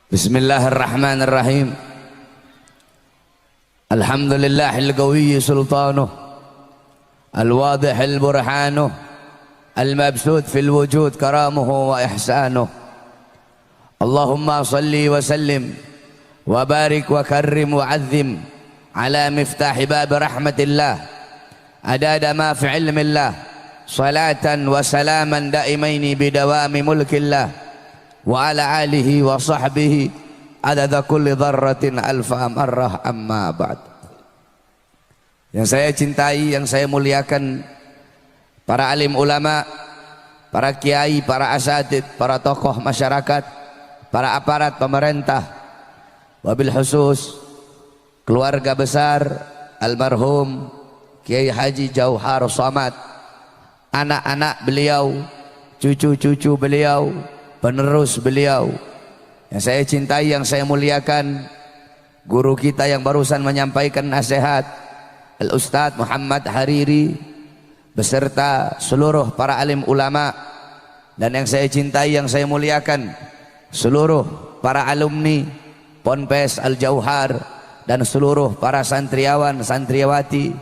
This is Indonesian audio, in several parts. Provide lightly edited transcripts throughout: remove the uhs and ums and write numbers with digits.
Bismillahirrahmanirrahim. Alhamdulillahil qawiyyi sultanuh, al-wadihil burhanuh, al-mabsut fil wujud karamuhu wa ihsanuh. Allahumma salli wa sallim wa barik wa karrim wa azzim ala miftahi bab rahmatillah adada ma fi ilmillah, salatan wa salaman daimaini bidawami mulkillah wa ala alihi wa sahbihi adada kulli dharratin alfa marrah, amma ba'd. Yang saya cintai, yang saya muliakan, para alim ulama, para kiai, para asatid, para tokoh masyarakat, para aparat pemerintah, wabil khusus keluarga besar almarhum Kiai Haji Jauhar Somad, anak-anak beliau, cucu-cucu beliau, penerus beliau, yang saya cintai, yang saya muliakan, guru kita yang barusan menyampaikan nasihat, Al-Ustadz Muhammad Hariri, beserta seluruh para alim ulama, dan yang saya cintai, yang saya muliakan, seluruh para alumni Ponpes Al-Jauhar, dan seluruh para santriawan, santriawati,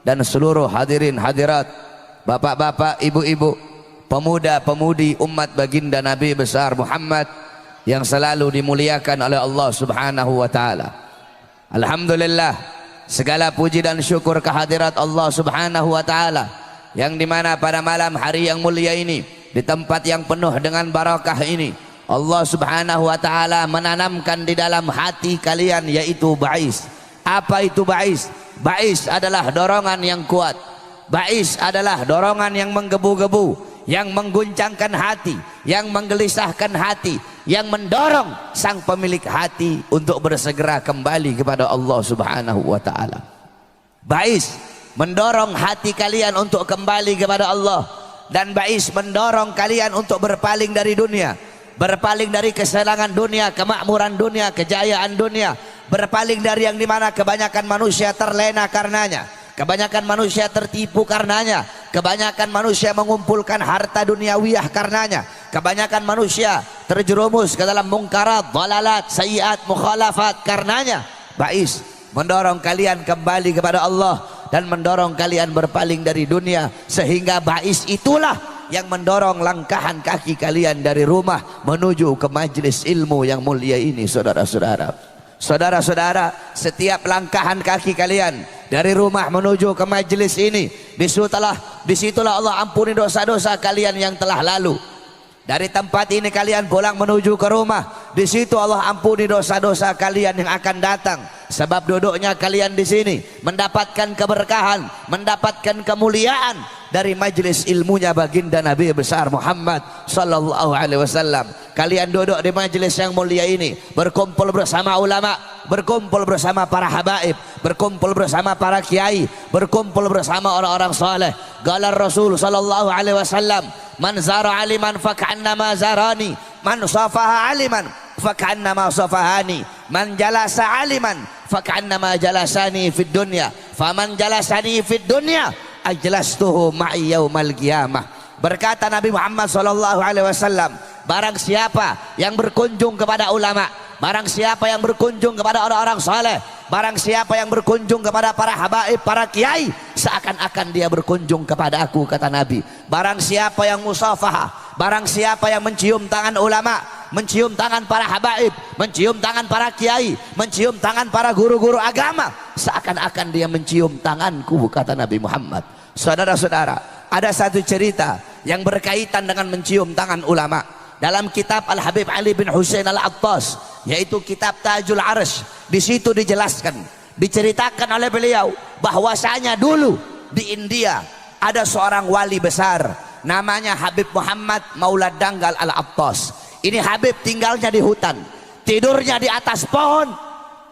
dan seluruh hadirin hadirat, bapak-bapak, ibu-ibu, pemuda-pemudi umat baginda Nabi besar Muhammad yang selalu dimuliakan oleh Allah Subhanahu wa taala. Alhamdulillah, segala puji dan syukur kehadirat Allah Subhanahu wa taala, yang dimana pada malam hari yang mulia ini, di tempat yang penuh dengan barakah ini, Allah Subhanahu wa taala menanamkan di dalam hati kalian, yaitu ba'is. Apa itu ba'is? Ba'is adalah dorongan yang kuat. Ba'is adalah dorongan yang menggebu-gebu, yang mengguncangkan hati, yang menggelisahkan hati, yang mendorong sang pemilik hati untuk bersegera kembali kepada Allah Subhanahu wa taala. Ba'is mendorong hati kalian untuk kembali kepada Allah, dan ba'is mendorong kalian untuk berpaling dari dunia, berpaling dari kesenangan dunia, kemakmuran dunia, kejayaan dunia, berpaling dari yang dimana kebanyakan manusia terlena karenanya, kebanyakan manusia tertipu karenanya, kebanyakan manusia mengumpulkan harta duniawiyah karenanya, kebanyakan manusia terjerumus ke dalam mungkarat, dhalalat, sayyiat, mukhalafat karenanya. Ba'is mendorong kalian kembali kepada Allah dan mendorong kalian berpaling dari dunia, sehingga ba'is itulah yang mendorong langkahan kaki kalian dari rumah menuju ke majlis ilmu yang mulia ini. Saudara-saudara, saudara-saudara, setiap langkahan kaki kalian dari rumah menuju ke majlis ini, disitulah Allah ampuni dosa-dosa kalian yang telah lalu. Dari tempat ini kalian pulang menuju ke rumah, di situ Allah ampuni dosa-dosa kalian yang akan datang. Sebab duduknya kalian di sini mendapatkan keberkahan, mendapatkan kemuliaan dari majlis ilmunya baginda Nabi besar Muhammad sallallahu alaihi wasallam. Kalian duduk di majlis yang mulia ini, berkumpul bersama ulama, berkumpul bersama para habaib, berkumpul bersama para kiai, berkumpul bersama orang-orang saleh. Qala Rasul sallallahu alaihi wasallam, man zara aliman faka'annama zarani, man safaha aliman faka'annama safahani, man jalasa aliman faka'annama jalasani fid dunya, faman jalasani fid dunya ajlastuhu ma'i yaumal qiyamah. Berkata Nabi Muhammad sallallahu alaihi wasallam, barang siapa yang berkunjung kepada ulama, barang siapa yang berkunjung kepada orang-orang saleh, barang siapa yang berkunjung kepada para habaib, para kiai, seakan-akan dia berkunjung kepada aku, kata Nabi. Barang siapa yang musafahah, barang siapa yang mencium tangan ulama, mencium tangan para habaib, mencium tangan para kiai, mencium tangan para guru-guru agama, seakan-akan dia mencium tanganku, kata Nabi Muhammad. Saudara-saudara, ada satu cerita yang berkaitan dengan mencium tangan ulama dalam kitab Al-Habib Ali bin Husain Al-Attas, yaitu kitab Tajul Arsh. Di situ dijelaskan, diceritakan oleh beliau bahwasanya dulu di India ada seorang wali besar namanya Habib Muhammad Maulad Danggal Al-Attas. Ini Habib tinggalnya di hutan, tidurnya di atas pohon.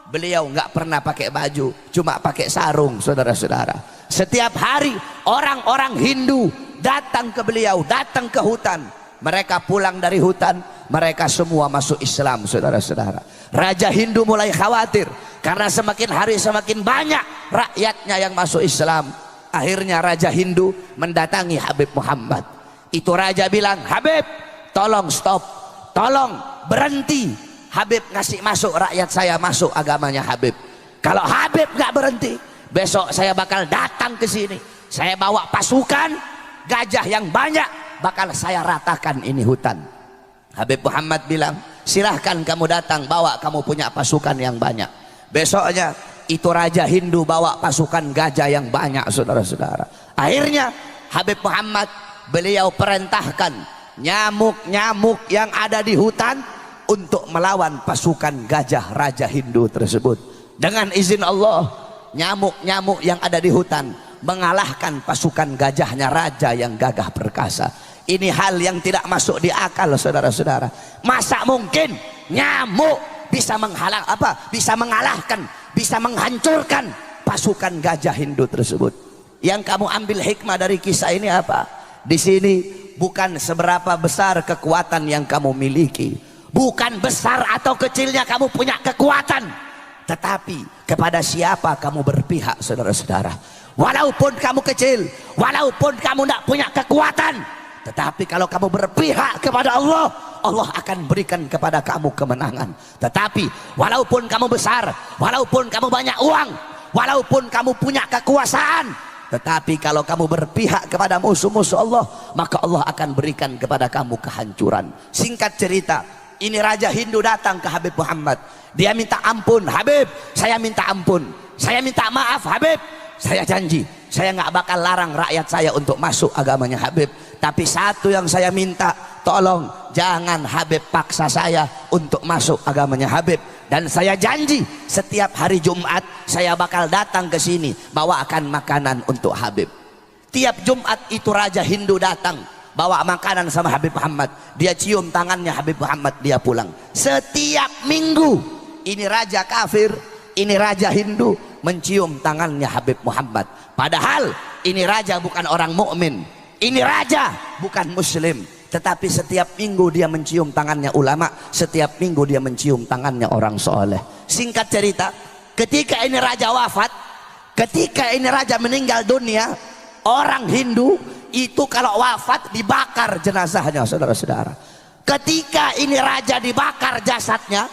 Beliau nggak pernah pakai baju, cuma pakai sarung. Saudara-saudara, setiap hari orang-orang Hindu datang ke beliau, datang ke hutan. Mereka pulang dari hutan, mereka semua masuk Islam. Saudara-saudara, Raja Hindu mulai khawatir karena semakin hari semakin banyak rakyatnya yang masuk Islam. Akhirnya Raja Hindu mendatangi Habib Muhammad. Itu raja bilang, Habib, tolong stop, tolong berhenti. Habib ngasih masuk rakyat saya masuk agamanya Habib. Kalau Habib nggak berhenti, besok saya bakal datang ke sini. Saya bawa pasukan gajah yang banyak, bakal saya ratakan ini hutan. Habib Muhammad bilang, silahkan kamu datang, bawa kamu punya pasukan yang banyak. Besoknya itu Raja Hindu bawa pasukan gajah yang banyak, saudara-saudara. Akhirnya Habib Muhammad beliau perintahkan nyamuk-nyamuk yang ada di hutan untuk melawan pasukan gajah Raja Hindu tersebut. Dengan izin Allah, nyamuk-nyamuk yang ada di hutan mengalahkan pasukan gajahnya raja yang gagah perkasa. Ini hal yang tidak masuk di akal, saudara-saudara. Masa mungkin nyamuk bisa bisa mengalahkan, bisa menghancurkan pasukan gajah Hindu tersebut? Yang kamu ambil hikmah dari kisah ini apa? Di sini bukan seberapa besar kekuatan yang kamu miliki, bukan besar atau kecilnya kamu punya kekuatan, tetapi kepada siapa kamu berpihak, saudara-saudara. Walaupun kamu kecil, walaupun kamu tidak punya kekuatan, tetapi kalau kamu berpihak kepada Allah, Allah akan berikan kepada kamu kemenangan. Tetapi walaupun kamu besar, walaupun kamu banyak uang, walaupun kamu punya kekuasaan, tetapi kalau kamu berpihak kepada musuh-musuh Allah, maka Allah akan berikan kepada kamu kehancuran. Singkat cerita, ini Raja Hindu datang ke Habib Muhammad. Dia minta ampun, Habib, saya minta ampun, saya minta maaf Habib, saya janji saya nggak bakal larang rakyat saya untuk masuk agamanya Habib. Tapi satu yang saya minta, tolong jangan Habib paksa saya untuk masuk agamanya Habib. Dan saya janji setiap hari Jumat saya bakal datang ke sini bawakan makanan untuk Habib. Tiap Jumat itu Raja Hindu datang bawa makanan sama Habib Muhammad. Dia cium tangannya Habib Muhammad, dia pulang. Setiap minggu ini raja kafir, ini Raja Hindu mencium tangannya Habib Muhammad. Padahal ini raja bukan orang mukmin, ini raja bukan muslim, tetapi setiap minggu dia mencium tangannya ulama, setiap minggu dia mencium tangannya orang soleh. Singkat cerita, ketika ini raja wafat, ketika ini raja meninggal dunia, orang Hindu itu kalau wafat dibakar jenazahnya, saudara-saudara. Ketika ini raja dibakar jasadnya,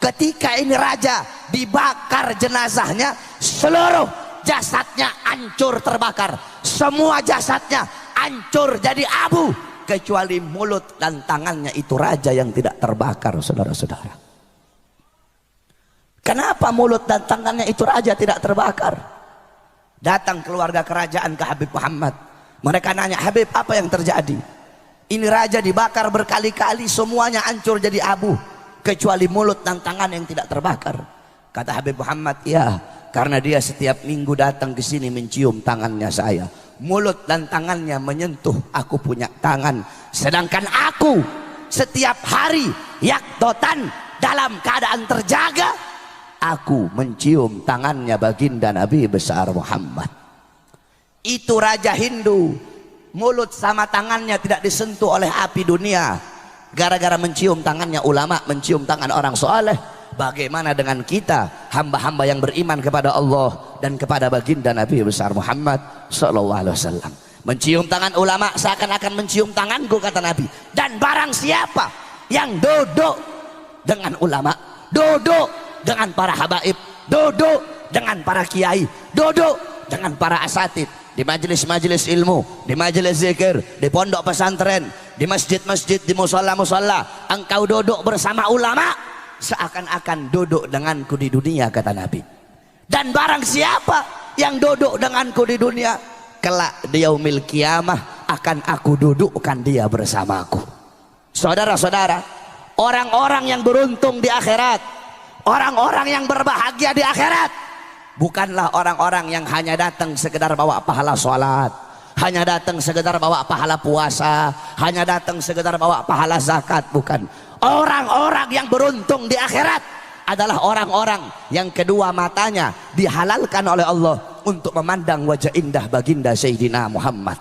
ketika ini raja dibakar jenazahnya, seluruh jasadnya hancur terbakar, semua jasadnya hancur jadi abu, kecuali mulut dan tangannya itu raja yang tidak terbakar, saudara-saudara. Kenapa mulut dan tangannya itu raja tidak terbakar? Datang keluarga kerajaan ke Habib Muhammad, mereka nanya, Habib, apa yang terjadi? Ini raja dibakar berkali-kali, semuanya hancur jadi abu, kecuali mulut dan tangan yang tidak terbakar. Kata Habib Muhammad, ya, karena dia setiap minggu datang ke sini mencium tangannya saya. Mulut dan tangannya menyentuh aku punya tangan. Sedangkan aku setiap hari yaktotan dalam keadaan terjaga, aku mencium tangannya baginda Nabi besar Muhammad. Itu Raja Hindu, mulut sama tangannya tidak disentuh oleh api dunia, gara-gara mencium tangannya ulama, mencium tangan orang soleh. Bagaimana dengan kita, hamba-hamba yang beriman kepada Allah dan kepada baginda Nabi besar Muhammad sallallahu alaihi wasallam? Mencium tangan ulama seakan-akan mencium tanganku, kata Nabi. Dan barang siapa yang duduk dengan ulama, duduk dengan para habaib, duduk dengan para kiai, duduk dengan para asatid, di majelis-majelis ilmu, di majelis zikir, di pondok pesantren, di masjid-masjid, di musola-musola, engkau duduk bersama ulama, seakan-akan duduk denganku di dunia, kata Nabi. Dan barang siapa yang duduk denganku di dunia, kelak di yaumil kiamah akan aku dudukkan dia bersamaku. Saudara-saudara, orang-orang yang beruntung di akhirat, orang-orang yang berbahagia di akhirat, bukanlah orang-orang yang hanya datang sekedar bawa pahala sholat, hanya datang sekedar bawa pahala puasa, hanya datang sekedar bawa pahala zakat. Bukan. Orang-orang yang beruntung di akhirat adalah orang-orang yang kedua matanya dihalalkan oleh Allah untuk memandang wajah indah baginda Sayyidina Muhammad.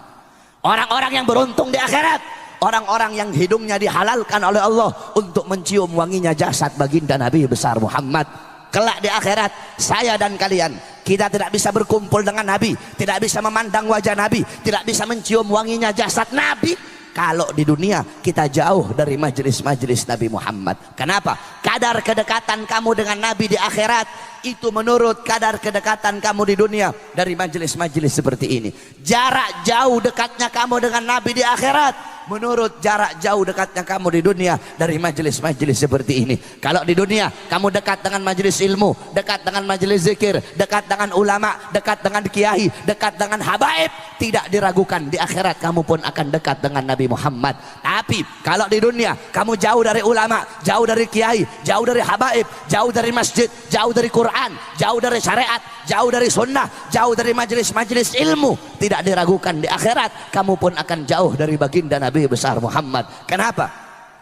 Orang-orang yang beruntung di akhirat, orang-orang yang hidungnya dihalalkan oleh Allah untuk mencium wanginya jasad baginda Nabi besar Muhammad. Kelak di akhirat, saya dan kalian, kita tidak bisa berkumpul dengan Nabi, tidak bisa memandang wajah Nabi, tidak bisa mencium wanginya jasad Nabi, kalau di dunia kita jauh dari majelis-majelis Nabi Muhammad. Kenapa? kadar kedekatan kamu dengan Nabi di akhirat itu menurut kadar kedekatan kamu di dunia dari majelis-majelis seperti ini. Jarak jauh dekatnya kamu dengan Nabi di akhirat menurut jarak jauh dekatnya kamu di dunia dari majelis-majelis seperti ini. Kalau di dunia kamu dekat dengan majelis ilmu, dekat dengan majelis zikir, dekat dengan ulama, dekat dengan kiai, dekat dengan habaib, tidak diragukan di akhirat kamu pun akan dekat dengan Nabi Muhammad. Tapi kalau di dunia kamu jauh dari ulama, jauh dari kiai, jauh dari habaib, jauh dari masjid, jauh dari Quran, jauh dari syariat, jauh dari sunnah, jauh dari majelis-majelis ilmu, tidak diragukan di akhirat kamu pun akan jauh dari baginda Nabi besar Muhammad. Kenapa?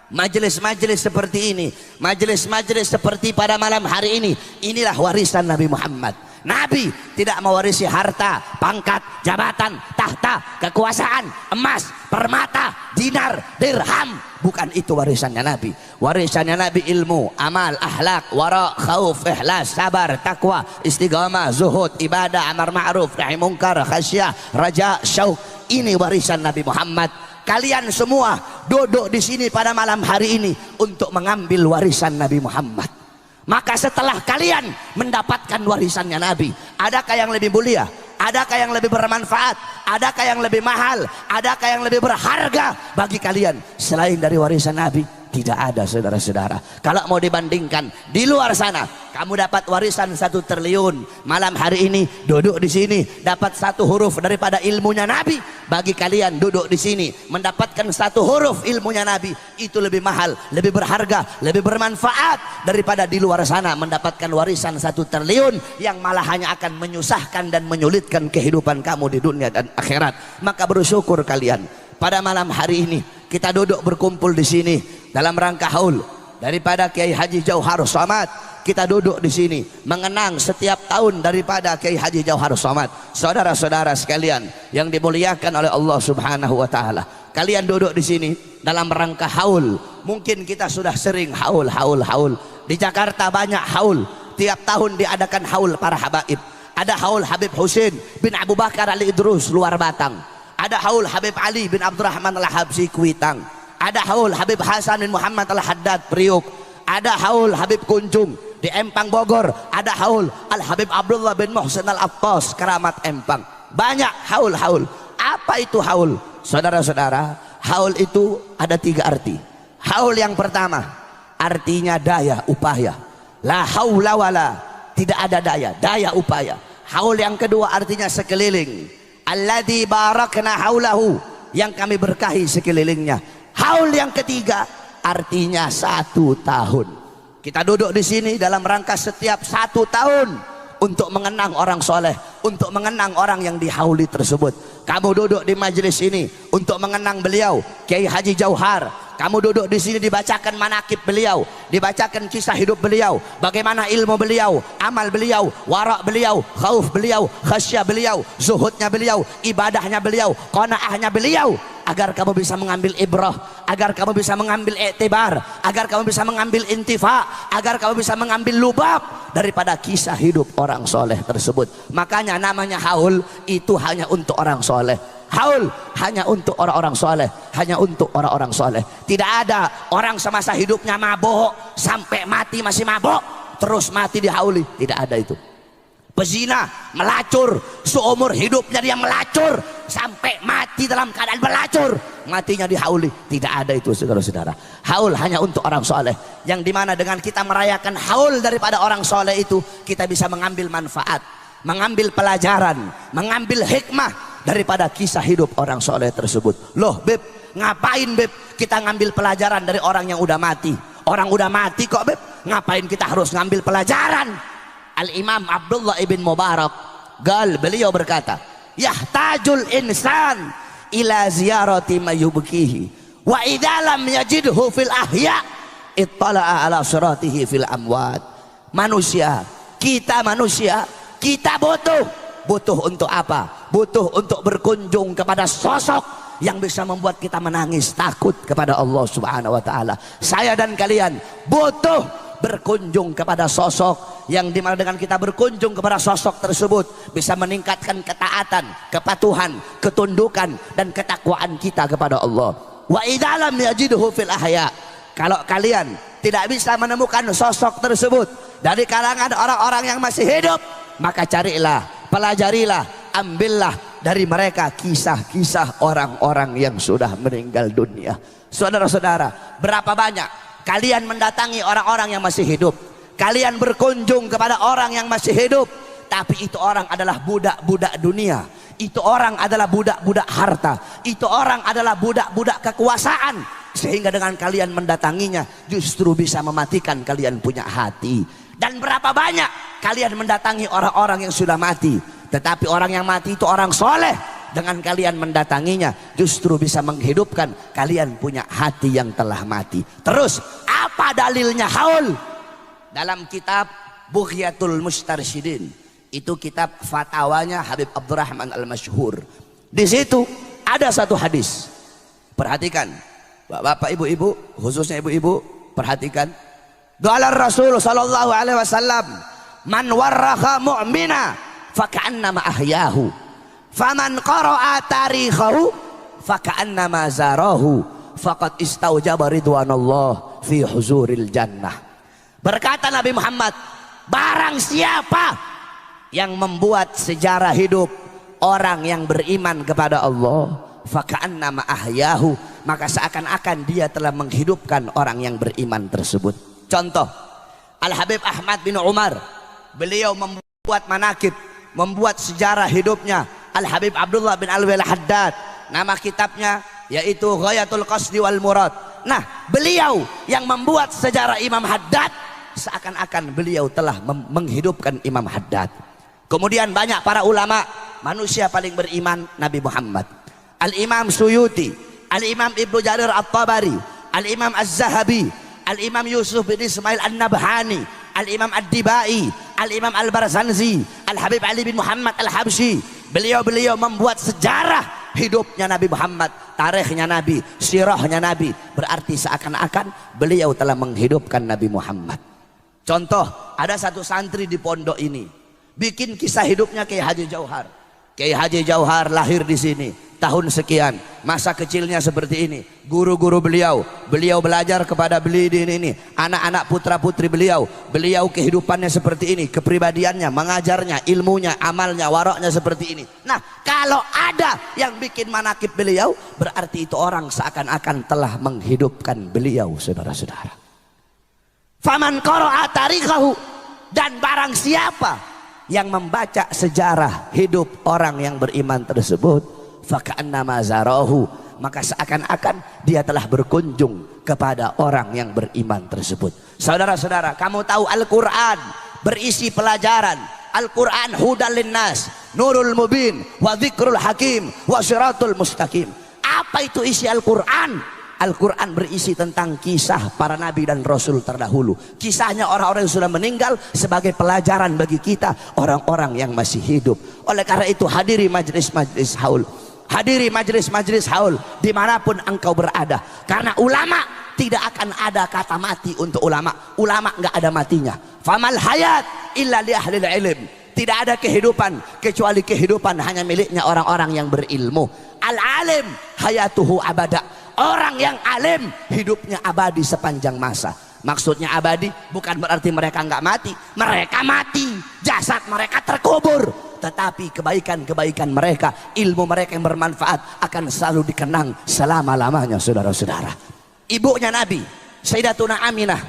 Majelis-majelis seperti ini, majelis-majelis seperti pada malam hari ini, inilah warisan Nabi Muhammad. Nabi tidak mewarisi harta, pangkat, jabatan, tahta, kekuasaan, emas, permata, dinar, dirham. Bukan itu warisannya Nabi. Warisannya Nabi ilmu, amal, akhlak, wara, khauf, ikhlas, sabar, takwa, istiqamah, zuhud, ibadah, amar ma'ruf, nahi munkar, khasyah, raja, syauq. Ini warisan Nabi Muhammad. Kalian semua duduk di sini pada malam hari ini untuk mengambil warisan Nabi Muhammad. Maka setelah kalian mendapatkan warisannya Nabi, adakah yang lebih mulia? Adakah yang lebih bermanfaat? Adakah yang lebih mahal? Adakah yang lebih berharga bagi kalian selain dari warisan Nabi? Tidak ada, saudara-saudara. Kalau mau dibandingkan di luar sana, kamu dapat warisan 1 triliun. Malam hari ini duduk di sini dapat 1 huruf daripada ilmunya Nabi. Bagi kalian duduk di sini mendapatkan 1 huruf ilmunya Nabi, itu lebih mahal, lebih berharga, lebih bermanfaat daripada di luar sana mendapatkan warisan 1 triliun yang malah hanya akan menyusahkan dan menyulitkan kehidupan kamu di dunia dan akhirat. Maka bersyukur kalian pada malam hari ini kita duduk berkumpul di sini dalam rangka haul daripada Kiai Haji Jauhar Somad. Kita duduk di sini mengenang setiap tahun daripada Kiai Haji Jauhar Somad. Saudara-saudara sekalian yang dimuliakan oleh Allah Subhanahu wa taala, kalian duduk di sini dalam rangka haul. Mungkin kita sudah sering haul. Di Jakarta banyak haul. Tiap tahun diadakan haul para habaib. Ada haul Habib Husin bin Abu Bakar Ali Idrus luar Batang. Ada haul Habib Ali bin Abdurrahman Al-Habsyi Kuitang. Ada haul Habib Hasan bin Muhammad Al-Haddad Priuk. Ada haul Habib Kunjung di Empang Bogor. Ada haul Al-Habib Abdullah bin Muhsin Al-Attas Keramat Empang. Banyak haul. Apa itu haul? Saudara-saudara, haul itu ada 3 arti. Haul yang pertama artinya daya, upaya. La haula wala, tidak ada daya upaya. Haul yang kedua artinya sekeliling. Alladzi barakna haulahu, yang kami berkahi sekelilingnya. Haul yang ketiga artinya 1 tahun. Kita duduk di sini dalam rangka setiap 1 tahun untuk mengenang orang soleh, untuk mengenang orang yang dihauli tersebut. Kamu duduk di majelis ini untuk mengenang beliau Kiai Haji Jauhar. Kamu duduk di sini dibacakan manakib beliau, dibacakan kisah hidup beliau, bagaimana ilmu beliau, amal beliau, warak beliau, khauf beliau, khasyah beliau, zuhudnya beliau, ibadahnya beliau, qanaahnya beliau, agar kamu bisa mengambil ibrah, agar kamu bisa mengambil iktibar, agar kamu bisa mengambil intifa, agar kamu bisa mengambil lubab daripada kisah hidup orang soleh tersebut. Makanya namanya haul itu hanya untuk orang soleh. Haul hanya untuk orang-orang soleh, hanya untuk orang-orang soleh. Tidak ada orang semasa hidupnya mabok sampai mati masih mabok terus mati dihauli, tidak ada itu. Pezina, melacur, seumur hidupnya dia melacur sampai mati dalam keadaan melacur, matinya dihauli, tidak ada itu, saudara-saudara. Haul hanya untuk orang soleh, yang dimana dengan kita merayakan haul daripada orang soleh itu, kita bisa mengambil manfaat, mengambil pelajaran, mengambil hikmah daripada kisah hidup orang soleh tersebut. Loh Beb, ngapain Beb kita ngambil pelajaran dari orang yang udah mati? Orang udah mati kok Beb, ngapain kita harus ngambil pelajaran? Al-Imam Abdullah ibn Mubarak beliau berkata, yahtajul insan ila ziyarati mayubkihi wa idza lam yajidhu fil ahya ittala'a ala suratihi fil amwat. Manusia, kita butuh untuk apa? Butuh untuk berkunjung kepada sosok yang bisa membuat kita menangis takut kepada Allah Subhanahu wa taala. Saya dan kalian butuh berkunjung kepada sosok yang dimana dengan kita berkunjung kepada sosok tersebut bisa meningkatkan ketaatan, kepatuhan, ketundukan dan ketakwaan kita kepada Allah. Wa idza lam yajidhu fil ahya, Kalau kalian tidak bisa menemukan sosok tersebut dari kalangan orang-orang yang masih hidup, maka carilah, pelajarilah, ambillah dari mereka kisah-kisah orang-orang yang sudah meninggal dunia. Saudara-saudara, berapa banyak kalian mendatangi orang-orang yang masih hidup, kalian berkunjung kepada orang yang masih hidup, tapi itu orang adalah budak-budak dunia, itu orang adalah budak-budak harta, itu orang adalah budak-budak kekuasaan, sehingga dengan kalian mendatanginya justru bisa mematikan kalian punya hati. Dan berapa banyak kalian mendatangi orang-orang yang sudah mati, tetapi orang yang mati itu orang soleh, dengan kalian mendatanginya justru bisa menghidupkan kalian punya hati yang telah mati. Terus apa dalilnya haul? Dalam kitab Bughyatul Mustarsyidin, itu kitab fatwanya Habib Abdurrahman Al-Masyhur. Di situ ada satu hadis. Perhatikan, bapak ibu-ibu, khususnya ibu-ibu, perhatikan. Qala Rasul sallallahu alaihi wasallam, man warraha mu'mina faka'annama ahyahu, faman qara'a tarikhahu faka'annama zarahu, faqad istaujaba ridwanallah fi huzuril jannah. Berkata Nabi Muhammad, barang siapa yang membuat sejarah hidup orang yang beriman kepada Allah, faka'annama ahyahu, maka seakan-akan dia telah menghidupkan orang yang beriman tersebut. Contoh, Al-Habib Ahmad bin Umar, beliau membuat manakib, membuat sejarah hidupnya. Al-Habib Abdullah bin Alwi Al-Haddad, nama kitabnya yaitu Ghayatul Qasdi wal Murad. Nah, beliau yang membuat sejarah Imam Haddad, seakan-akan beliau telah menghidupkan Imam Haddad. Kemudian banyak para ulama, manusia paling beriman Nabi Muhammad. Al-Imam Suyuti, Al-Imam Ibnu Jarir At-Tabari, Al-Imam Az-Zahabi, Al-Imam Yusuf bin Ismail An-Nabhani, Al-Imam Ad-Dibai, Al-Imam Al-Barzanzi, Al-Habib Ali bin Muhammad Al-Habsyi. Beliau-beliau membuat sejarah hidupnya Nabi Muhammad, tarikhnya Nabi, sirahnya Nabi. Berarti seakan-akan beliau telah menghidupkan Nabi Muhammad. Contoh, ada satu santri di pondok ini bikin kisah hidupnya Kiai Haji Jauhar. Kiai Haji Jauhar lahir di sini tahun sekian, masa kecilnya seperti ini, guru-guru beliau belajar kepada beliau di ini, anak-anak putra putri beliau kehidupannya seperti ini, kepribadiannya, mengajarnya, ilmunya, amalnya, waroknya seperti ini. Nah, kalau ada yang bikin manakib beliau, berarti itu orang seakan-akan telah menghidupkan beliau, saudara-saudara. Faman qara'a tarikhahu, dan barang siapa yang membaca sejarah hidup orang yang beriman tersebut, faka'annama zarahu, maka seakan-akan dia telah berkunjung kepada orang yang beriman tersebut. Saudara-saudara, kamu tahu Al-Quran berisi pelajaran. Al-Quran hudal linnas, nurul mubin, wa dzikrul hakim, wa syiratul mustaqim. Apa itu isi Al-Quran? Al-Quran berisi tentang kisah para nabi dan rasul terdahulu, kisahnya orang-orang yang sudah meninggal sebagai pelajaran bagi kita orang-orang yang masih hidup. Oleh karena itu, hadiri majlis-majlis haul, hadiri majlis-majlis haul dimanapun engkau berada, karena ulama tidak akan ada kata mati untuk ulama. Ulama nggak ada matinya. Famal hayat illa li ahlil ilm, tidak ada kehidupan kecuali kehidupan hanya miliknya orang-orang yang berilmu. Al-alim hayatuhu abada, orang yang alim hidupnya abadi sepanjang masa. Maksudnya abadi bukan berarti mereka nggak mati, mereka mati, jasad mereka terkubur, tetapi kebaikan-kebaikan mereka, ilmu mereka yang bermanfaat akan selalu dikenang selama-lamanya, saudara-saudara. Ibunya Nabi, Sayyidatuna Aminah,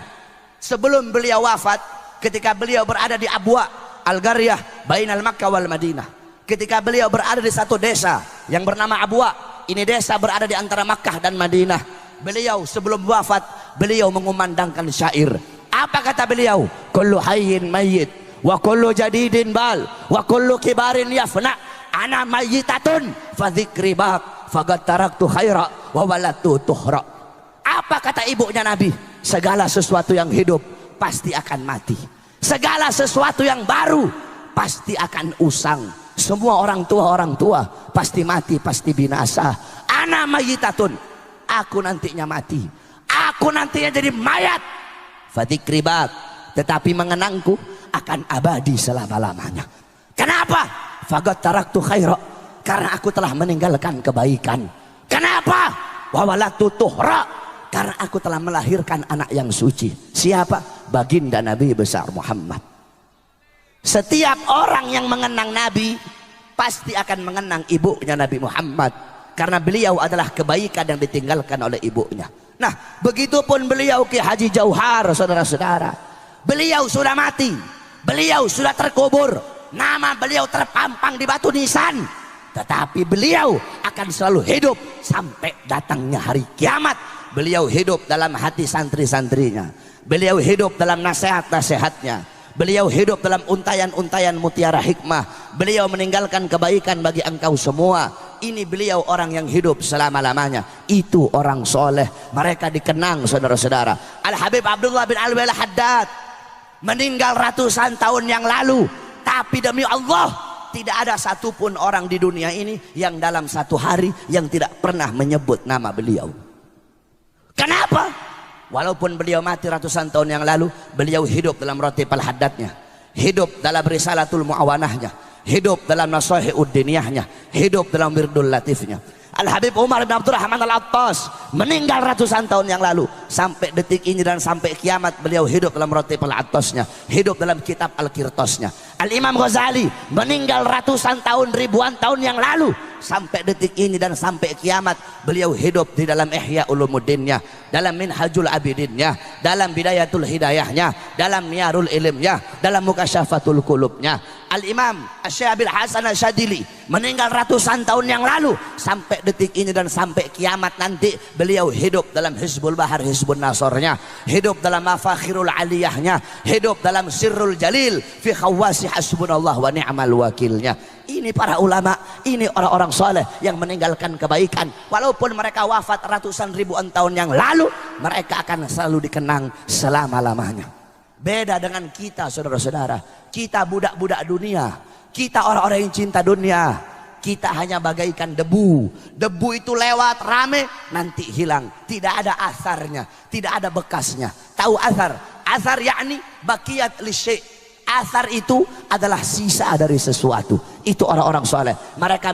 sebelum beliau wafat, ketika beliau berada di Abwa Al-Qaryah bainal Makkah wal Madinah, ketika beliau berada di satu desa yang bernama Abwa, ini desa berada di antara Makkah dan Madinah. Beliau sebelum wafat, beliau mengumandangkan syair. Apa kata beliau? Kullu hayyin mayyit, wa kullu jadidin bal, wa kullu kibarin yafna, ana mayyitatun fa dzikri baq, faqad taraktu khaira wa walatu tuhra. Apa kata ibunya Nabi? Segala sesuatu yang hidup pasti akan mati, segala sesuatu yang baru pasti akan usang. Semua orang tua pasti mati, pasti binasa. Ana mayyitatun, aku nantinya mati, aku nantinya jadi mayat. Fadzikri baq, tetapi mengenangku akan abadi selama-lamanya. Kenapa? Faqad taraktu khaira, karena aku telah meninggalkan kebaikan. Kenapa? Wa walatu tuhra, Karena aku telah melahirkan anak yang suci. Siapa? Baginda Nabi besar Muhammad. Setiap orang yang mengenang Nabi pasti akan mengenang ibunya Nabi Muhammad, karena beliau adalah kebaikan yang ditinggalkan oleh ibunya. Nah, begitupun beliau Ki Haji Jauhar, saudara-saudara. Beliau sudah mati, beliau sudah terkubur, nama beliau terpampang di batu nisan, tetapi beliau akan selalu hidup sampai datangnya hari kiamat. Beliau hidup dalam hati santri-santrinya, beliau hidup dalam nasihat-nasihatnya, beliau hidup dalam untayan-untayan mutiara hikmah. Beliau meninggalkan kebaikan bagi engkau semua. Ini beliau orang yang hidup selama-lamanya. Itu orang soleh, mereka dikenang, saudara-saudara. Al-Habib Abdullah bin Alwi Al-Haddad meninggal ratusan tahun yang lalu, tapi demi Allah tidak ada satupun orang di dunia ini yang dalam satu hari yang tidak pernah menyebut nama beliau. Kenapa? Walaupun beliau mati ratusan tahun yang lalu, beliau hidup dalam Ratib Al-Haddadnya, hidup dalam Risalatul Muawanahnya, hidup dalam Nashai'ud Diniyahnya, hidup dalam Wirdul Latifnya. Al-Habib Umar bin Abdurrahman Al-Attas meninggal ratusan tahun yang lalu. Sampai detik ini dan sampai kiamat beliau hidup dalam Ratib Al-Attasnya, hidup dalam kitab Al-Kirtasnya. Al-Imam Ghazali meninggal ratusan tahun, ribuan tahun yang lalu. Sampai detik ini dan sampai kiamat beliau hidup di dalam Ihya Ulumuddinnya, dalam Minhajul Abidinnya, dalam Bidayatul Hidayahnya, dalam Niyarul Ilmnya, dalam Mukasyafatul Qulubnya. Al-Imam Asy-Syaikh Abil Hasan Asy-Syadzili meninggal ratusan tahun yang lalu. Sampai detik ini dan sampai kiamat nanti beliau hidup dalam Hizbul Bahar Hizbun Nasornya, hidup dalam Mafakhirul Aliyahnya, hidup dalam Sirrul Jalil fi Khawasi Hasbunallah wa ni'mal wakilnya. Ini para ulama, ini orang-orang soleh yang meninggalkan kebaikan. Walaupun mereka wafat ratusan ribuan tahun yang lalu, mereka akan selalu dikenang selama-lamanya. Beda dengan kita, saudara-saudara. Kita budak-budak dunia, kita orang-orang yang cinta dunia. Kita hanya bagaikan debu. Debu itu lewat rame, nanti hilang, tidak ada asarnya, tidak ada bekasnya. Tahu asar? Asar yakni baqiyat lisyai'. Asar itu adalah sisa dari sesuatu. Itu orang-orang soleh. Mereka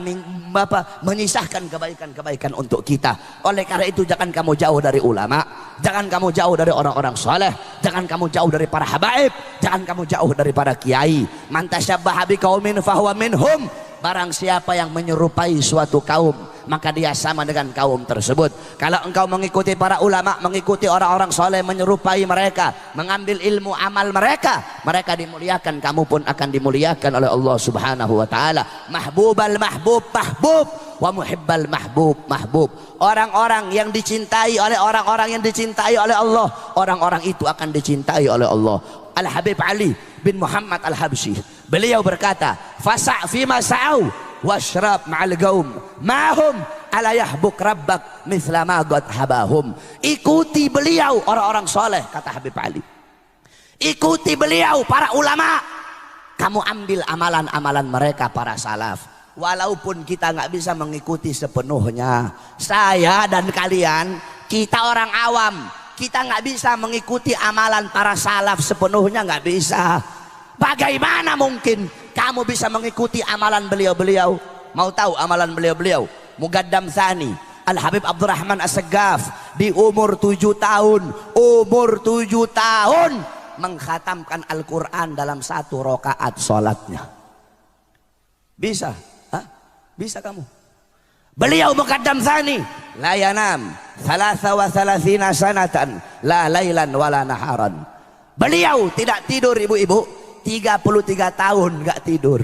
menyisahkan kebaikan-kebaikan untuk kita. Oleh karena itu jangan kamu jauh dari ulama, jangan kamu jauh dari orang-orang soleh, jangan kamu jauh dari para habaib, jangan kamu jauh dari para kiai. Man tasyabbaha biqaumin fahuwa minhum. Barang siapa yang menyerupai suatu kaum, maka dia sama dengan kaum tersebut. Kalau engkau mengikuti para ulama, mengikuti orang-orang soleh, menyerupai mereka, mengambil ilmu amal mereka, mereka dimuliakan, kamu pun akan dimuliakan oleh Allah Subhanahu wa ta'ala. Mahbubal mahbub mahbub, wa muhibbal mahbub mahbub. Orang-orang yang dicintai oleh orang-orang yang dicintai oleh Allah, orang-orang itu akan dicintai oleh Allah. Al-Habib Ali bin Muhammad Al-Habsyi, beliau berkata, fasa' fima sa'au washrab ma'al gaum mahum ala yahbuk rabbak mithla ma qad habahum. Ikuti beliau orang-orang soleh, kata Habib Ali. Ikuti beliau para ulama, kamu ambil amalan-amalan mereka para salaf. Walaupun kita nggak bisa mengikuti sepenuhnya, saya dan kalian, kita orang awam, kita nggak bisa mengikuti amalan para salaf sepenuhnya, nggak bisa. Bagaimana mungkin kamu bisa mengikuti amalan beliau-beliau? Mau tahu amalan beliau-beliau? Mugaddam Tsani Al-Habib Abdurrahman As-Saggaf di umur 7 tahun, umur 7 tahun mengkhatamkan Al-Quran dalam 1 rakaat sholatnya. Bisa? Hah? Bisa kamu? Beliau Mugaddam Tsani la yanam 33 sanatan la lailan wala naharan. Beliau tidak tidur, ibu-ibu. 33 tahun nggak tidur.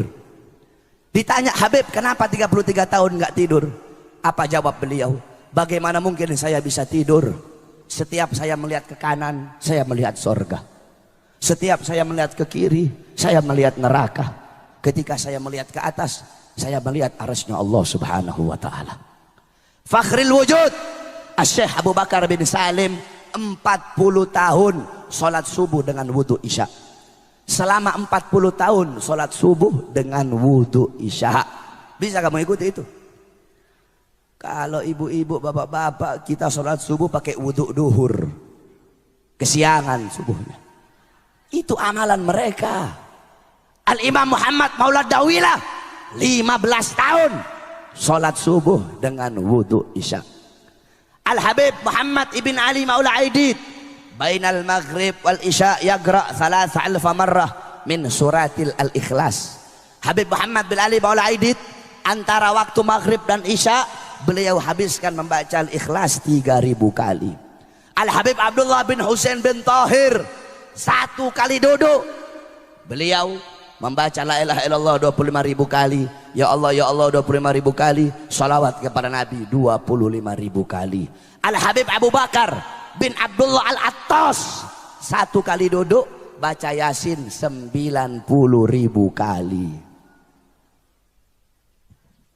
Ditanya Habib, kenapa 33 tahun nggak tidur? Apa jawab beliau? Bagaimana mungkin saya bisa tidur? Setiap saya melihat ke kanan, saya melihat sorga. Setiap saya melihat ke kiri, saya melihat neraka. Ketika saya melihat ke atas, saya melihat arasnya Allah Subhanahu wa ta'ala. Fakhril wujud Asy-Syaikh Abu Bakar bin Salim 40 tahun sholat subuh dengan wudu isya. Selama 40 tahun sholat subuh dengan wudu isya. Bisa kamu ikuti itu? Kalau ibu-ibu, bapak-bapak, kita sholat subuh pakai wudu duhur, kesiangan subuhnya. Itu amalan mereka. Al-Imam Muhammad Maulad Dawilah 15 tahun sholat subuh dengan wudu isya. Al-Habib Muhammad ibn Ali Maula Aidid bainal maghrib wal isya yaqra 3,000 marrah min suratil al-ikhlas. Habib Muhammad bin Ali Maula Aidid antara waktu maghrib dan isya beliau habiskan membaca al-ikhlas 3.000 kali. Al-Habib Abdullah bin Husain bin Tahir satu kali duduk beliau membaca la ilaha illallah 25.000 kali, ya Allah 25.000 kali, salawat kepada Nabi 25.000 kali. Al-Habib Abu Bakar bin Abdullah Al-Attas satu kali duduk baca Yasin 90.000 kali.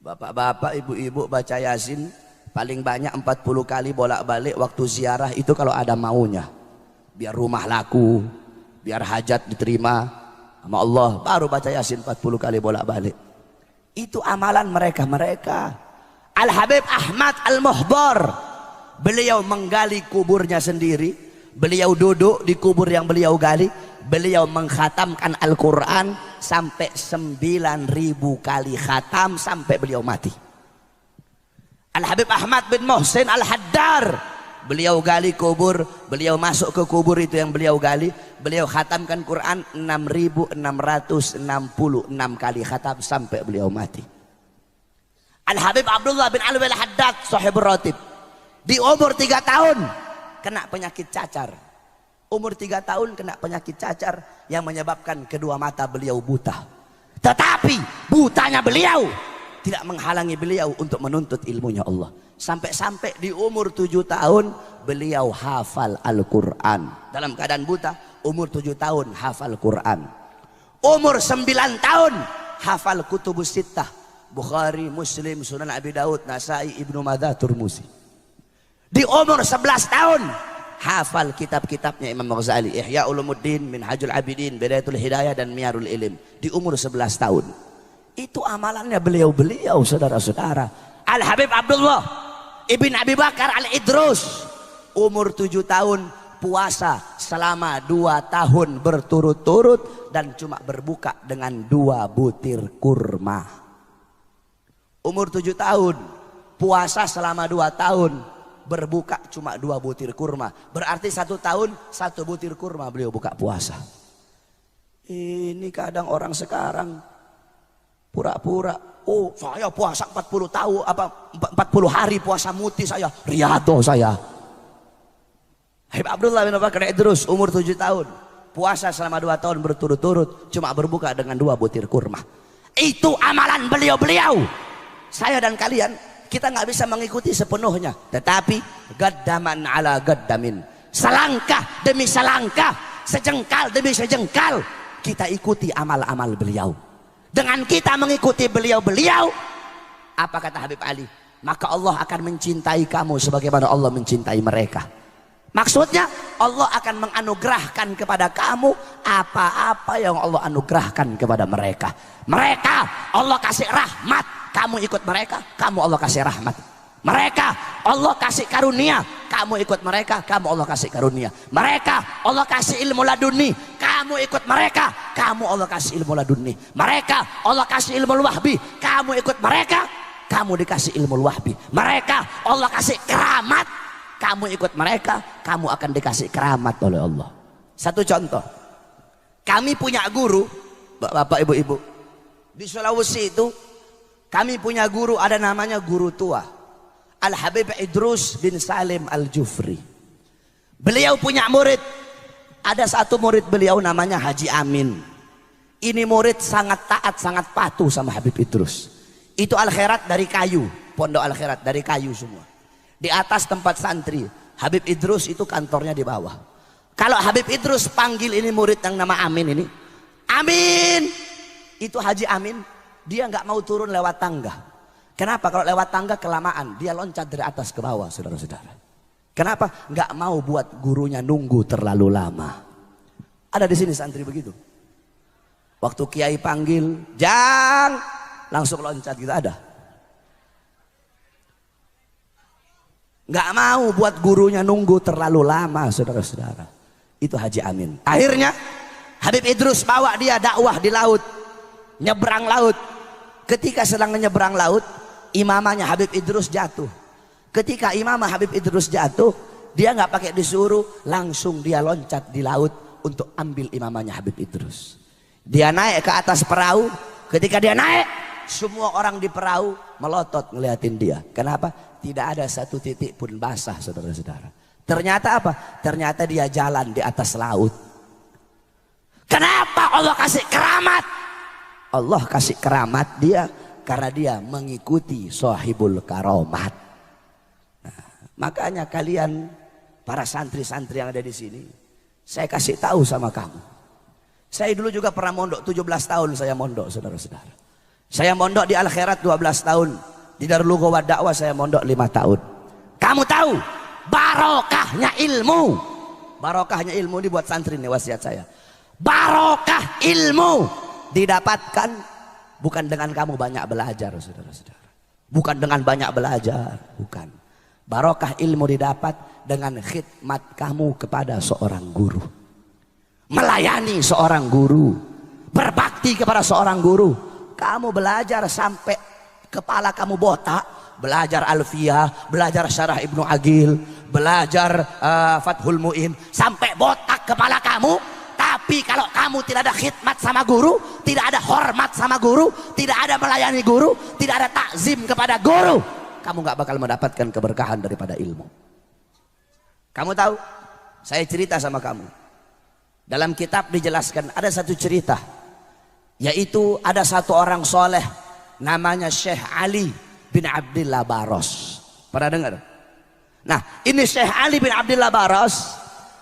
Bapak-bapak, ibu-ibu baca Yasin paling banyak 40 kali bolak-balik waktu ziarah itu kalau ada maunya, biar rumah laku, biar hajat diterima sama Allah, baru baca Yasin 40 kali bolak-balik. Itu amalan mereka. Al-Habib Ahmad Al-Muhdar beliau menggali kuburnya sendiri, beliau duduk di kubur yang beliau gali, beliau mengkhatamkan Al-Quran sampai 9.000 kali khatam sampai beliau mati. Al-Habib Ahmad bin Muhsin Al-Haddar beliau gali kubur, beliau masuk ke kubur itu yang beliau gali, beliau khatamkan Quran 6.666 kali khatam sampai beliau mati. Al-Habib Abdullah bin Alwi Al-Haddad Sahibur Ratib di umur 3 tahun kena penyakit cacar. Umur 3 tahun kena penyakit cacar yang menyebabkan kedua mata beliau buta. Tetapi butanya beliau tidak menghalangi beliau untuk menuntut ilmunya Allah. Sampai-sampai di umur 7 tahun beliau hafal Al-Quran. Dalam keadaan buta, umur 7 tahun hafal Quran. Umur 9 tahun hafal Kutubus Sittah, Bukhari, Muslim, Sunan Abi Daud, Nasai, Ibnu Majah, Tirmidzi. Di umur 11 tahun hafal kitab-kitabnya Imam Ghazali, Ihya Ulumuddin, Minhajul Abidin, Bidayatul Hidayah dan Miyarul Ilim. Di umur 11 tahun. Itu amalannya beliau-beliau, saudara-saudara. Al-Habib Abdullah Ibn Abi Bakar Al-Idrus umur 7 tahun puasa selama 2 tahun berturut-turut dan cuma berbuka dengan 2 butir kurma. Umur 7 tahun puasa selama 2 tahun berbuka cuma 2 butir kurma. Berarti 1 tahun 1 butir kurma beliau buka puasa. Ini kadang orang sekarang pura-pura, oh saya puasa 40 tahun, 40 hari puasa muti saya, riyadhah saya. Habib Abdullah bin Bakar Idrus umur 7 tahun puasa selama 2 tahun berturut-turut cuma berbuka dengan 2 butir kurma. Itu amalan beliau-beliau. Saya dan kalian kita nggak bisa mengikuti sepenuhnya, tetapi gaddaman ala gaddamin, selangkah demi selangkah, sejengkal demi sejengkal kita ikuti amal-amal beliau. Dengan kita mengikuti beliau-beliau, apa kata Habib Ali? Maka Allah akan mencintai kamu sebagaimana Allah mencintai mereka. Maksudnya Allah akan menganugerahkan kepada kamu apa-apa yang Allah anugerahkan kepada mereka. Mereka Allah kasih rahmat, kamu ikut mereka, kamu Allah kasih rahmat. Mereka Allah kasih karunia, kamu ikut mereka, kamu Allah kasih karunia. Mereka Allah kasih ilmu laduni, kamu ikut mereka, kamu Allah kasih ilmu laduni. Mereka Allah kasih ilmu wahbi, kamu ikut mereka, kamu dikasih ilmu wahbi. Mereka Allah kasih keramat, kamu ikut mereka, kamu akan dikasih keramat oleh Allah. Satu contoh, kami punya guru, bapak ibu-ibu di Sulawesi itu, kami punya guru ada namanya guru tua, Al-Habib Idrus bin Salim Al-Jufri. Beliau punya murid, ada satu murid beliau namanya Haji Amin. Ini murid sangat taat, sangat patuh sama Habib Idrus. Itu Al-Khairat dari kayu, pondok Al-Khairat dari kayu semua. Di atas tempat santri, Habib Idrus itu kantornya di bawah. Kalau Habib Idrus panggil ini murid yang nama Amin ini, Amin, itu Haji Amin, dia nggak mau turun lewat tangga. Kenapa? Kalau lewat tangga kelamaan, dia loncat dari atas ke bawah, saudara-saudara. Kenapa? Nggak mau buat gurunya nunggu terlalu lama. Ada di sini santri begitu. Waktu kiai panggil, Jang, langsung loncat gitu, ada. Nggak mau buat gurunya nunggu terlalu lama, saudara-saudara. Itu Haji Amin. Akhirnya Habib Idrus bawa dia dakwah di laut, nyebrang laut. Ketika sedang menyeberang laut, imamanya Habib Idrus jatuh. Ketika Imam Habib Idrus jatuh, dia nggak pakai disuruh, langsung dia loncat di laut untuk ambil imamahnya Habib Idrus. Dia naik ke atas perahu. Ketika dia naik, semua orang di perahu melotot ngeliatin dia. Kenapa? Tidak ada satu titik pun basah, saudara-saudara. Ternyata apa? Ternyata dia jalan di atas laut. Kenapa Allah kasih keramat? Allah kasih keramat dia karena dia mengikuti sahibul karomat. Nah, makanya kalian para santri-santri yang ada di sini, saya kasih tahu sama kamu. Saya dulu juga pernah mondok, 17 tahun saya mondok, saudara-saudara. Saya mondok di Al-Khairat 12 tahun. Di Darul Ghawa Dakwah saya mondok 5 tahun. Kamu tahu barokahnya ilmu. Barokahnya ilmu dibuat santri nih wasiat saya. Barokah ilmu didapatkan bukan dengan kamu banyak belajar, saudara-saudara. Bukan dengan banyak belajar, bukan. Barokah ilmu didapat dengan khidmat kamu kepada seorang guru. Melayani seorang guru, berbakti kepada seorang guru. Kamu belajar sampai kepala kamu botak, belajar Alfiyah, belajar Syarah Ibnu Agil, belajar Fathul Mu'in, sampai botak kepala kamu. Tapi kalau kamu tidak ada khidmat sama guru, tidak ada hormat sama guru, tidak ada melayani guru, tidak ada takzim kepada guru, kamu gak bakal mendapatkan keberkahan daripada ilmu. Kamu tahu, saya cerita sama kamu. Dalam kitab dijelaskan ada satu cerita, yaitu ada satu orang soleh namanya Syekh Ali bin Abdillah Baros. Pernah dengar? Nah, ini Syekh Ali bin Abdillah Baros,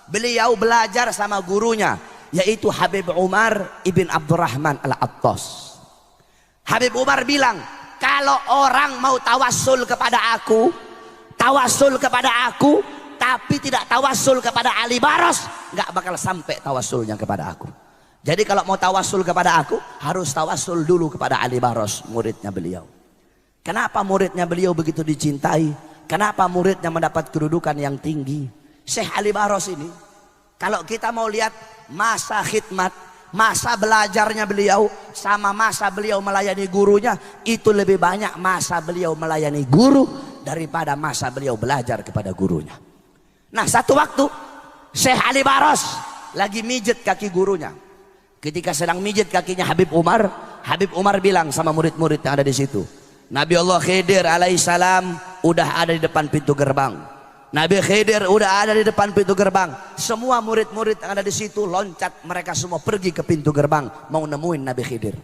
beliau belajar sama gurunya, yaitu Habib Umar ibn Abdurrahman Al-Attas. Habib Umar bilang, kalau orang mau tawassul kepada aku, tapi tidak tawassul kepada Ali Baros, nggak bakal sampai tawassulnya kepada aku. Jadi kalau mau tawassul kepada aku, harus tawassul dulu kepada Ali Baros, muridnya beliau. Kenapa muridnya beliau begitu dicintai? Kenapa muridnya mendapat kedudukan yang tinggi? Syekh Ali Baros ini, kalau kita mau lihat masa khidmat, masa belajarnya beliau sama masa beliau melayani gurunya, itu lebih banyak masa beliau melayani guru daripada masa beliau belajar kepada gurunya. Nah, satu waktu Syekh Ali Baros lagi mijet kaki gurunya. Ketika sedang mijet kakinya Habib Umar bilang sama murid-murid yang ada di situ, Nabi Allah Khidir alaihissalam udah ada di depan pintu gerbang. Nabi Khidir udah ada di depan pintu gerbang. Semua murid-murid yang ada di situ loncat, mereka semua pergi ke pintu gerbang mau nemuin Nabi Khidir.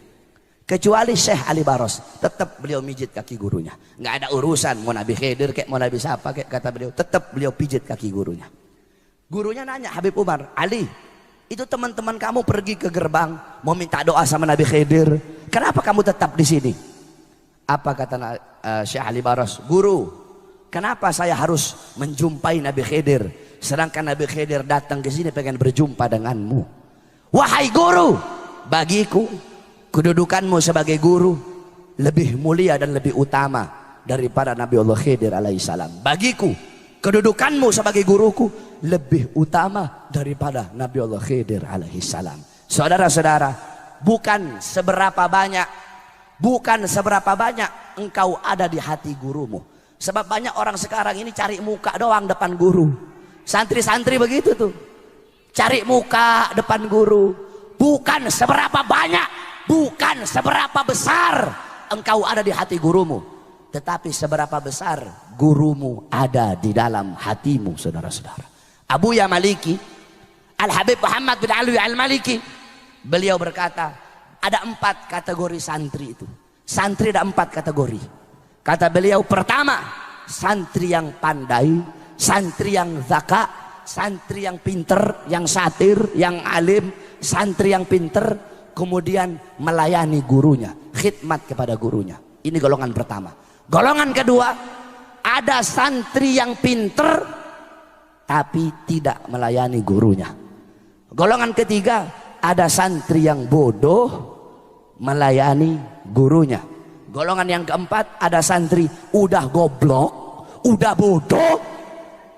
Kecuali Syekh Ali Baros, tetap beliau mijit kaki gurunya. Nggak ada urusan mau Nabi Khidir kayak mau Nabi siapa kayak, kata beliau, tetap beliau pijit kaki gurunya. Gurunya nanya Habib Umar, Ali, itu teman-teman kamu pergi ke gerbang mau minta doa sama Nabi Khidir, kenapa kamu tetap di sini? Apa kata Syekh Ali Baros? Guru, kenapa saya harus menjumpai Nabi Khidir, sedangkan Nabi Khidir datang ke sini pengen berjumpa denganmu? Wahai guru, bagiku kedudukanmu sebagai guru lebih mulia dan lebih utama daripada Nabi Allah Khidir alaihissalam. Bagiku kedudukanmu sebagai guruku lebih utama daripada Nabi Allah Khidir alaihissalam. Saudara-saudara, bukan seberapa banyak engkau ada di hati gurumu. Sebab banyak orang sekarang ini cari muka doang depan guru. Santri-santri begitu tuh, cari muka depan guru. Bukan seberapa banyak, bukan seberapa besar engkau ada di hati gurumu, tetapi seberapa besar gurumu ada di dalam hatimu, saudara-saudara. Abuya Maliki, Al-Habib Muhammad bin Alwi Al-Maliki, beliau berkata, ada 4 kategori santri itu. Santri ada 4 kategori. Kata beliau, pertama, santri yang pandai, santri yang zaka, santri yang pinter, yang satir, yang alim, santri yang pinter, kemudian melayani gurunya, khidmat kepada gurunya. Ini golongan pertama. Golongan kedua, ada santri yang pinter tapi tidak melayani gurunya. Golongan ketiga, ada santri yang bodoh melayani gurunya. Golongan yang keempat, ada santri udah goblok, udah bodoh,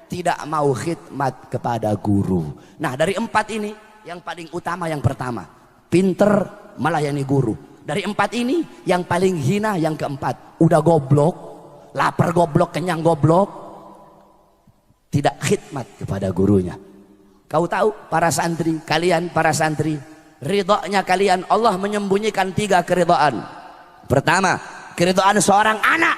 tidak mau khidmat kepada guru. Nah, dari 4 ini yang paling utama yang pertama, pinter melayani guru. Dari 4 ini yang paling hina yang keempat, udah goblok, lapar goblok, kenyang goblok, tidak khidmat kepada gurunya. Kau tahu para santri, kalian para santri, ridhonya kalian Allah menyembunyikan 3 keridhaan. Pertama, keridhaan seorang anak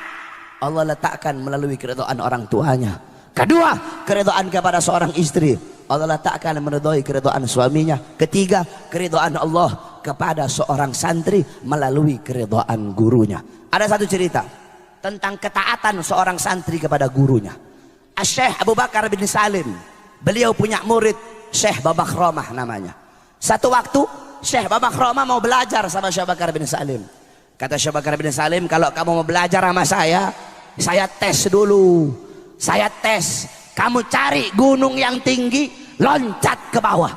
Allah letakkan melalui keridhaan orang tuanya. Kedua, keridhaan kepada seorang istri Allah letakkan meridhoi keridhaan suaminya. Ketiga, keridhaan Allah kepada seorang santri melalui keridhaan gurunya. Ada satu cerita tentang ketaatan seorang santri kepada gurunya. Syekh Abu Bakar bin Salim, beliau punya murid Syekh Babakhromah namanya. Satu waktu Syekh Babakhromah mau belajar sama Syekh Bakar bin Salim. Kata Syekh Bakar bin Salim, kalau kamu mau belajar sama saya tes dulu. Saya tes, kamu cari gunung yang tinggi, loncat ke bawah.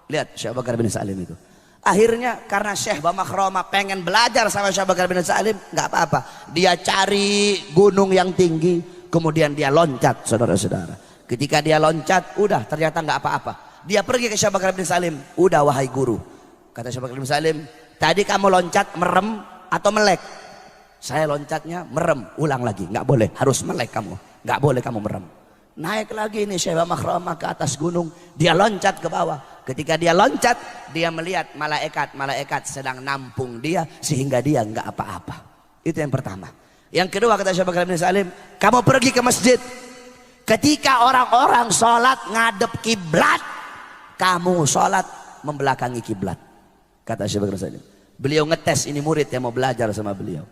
Lihat Syekh Bakar bin Salim itu. Akhirnya karena Syekh Babakhromah pengen belajar sama Syekh Bakar bin Salim, nggak apa-apa, dia cari gunung yang tinggi, kemudian dia loncat, saudara-saudara. Ketika dia loncat, udah ternyata nggak apa-apa. Dia pergi ke Syekh Bakar bin Salim, udah wahai guru. Kata Syekh Bakar bin Salim, tadi kamu loncat merem atau melek? Saya loncatnya merem, ulang lagi, nggak boleh, harus melek kamu, nggak boleh kamu merem. Naik lagi nih Syekh Babakhromah ke atas gunung, dia loncat ke bawah. Ketika dia loncat, dia melihat malaikat sedang nampung dia sehingga dia nggak apa-apa. Itu yang pertama. Yang kedua kata Syekh Bakar bin Salim, kamu pergi ke masjid. Ketika orang-orang sholat ngadep kiblat, kamu sholat membelakangi kiblat. Kata Syekh Bakar bin Salim. Beliau ngetes ini murid yang mau belajar sama beliau.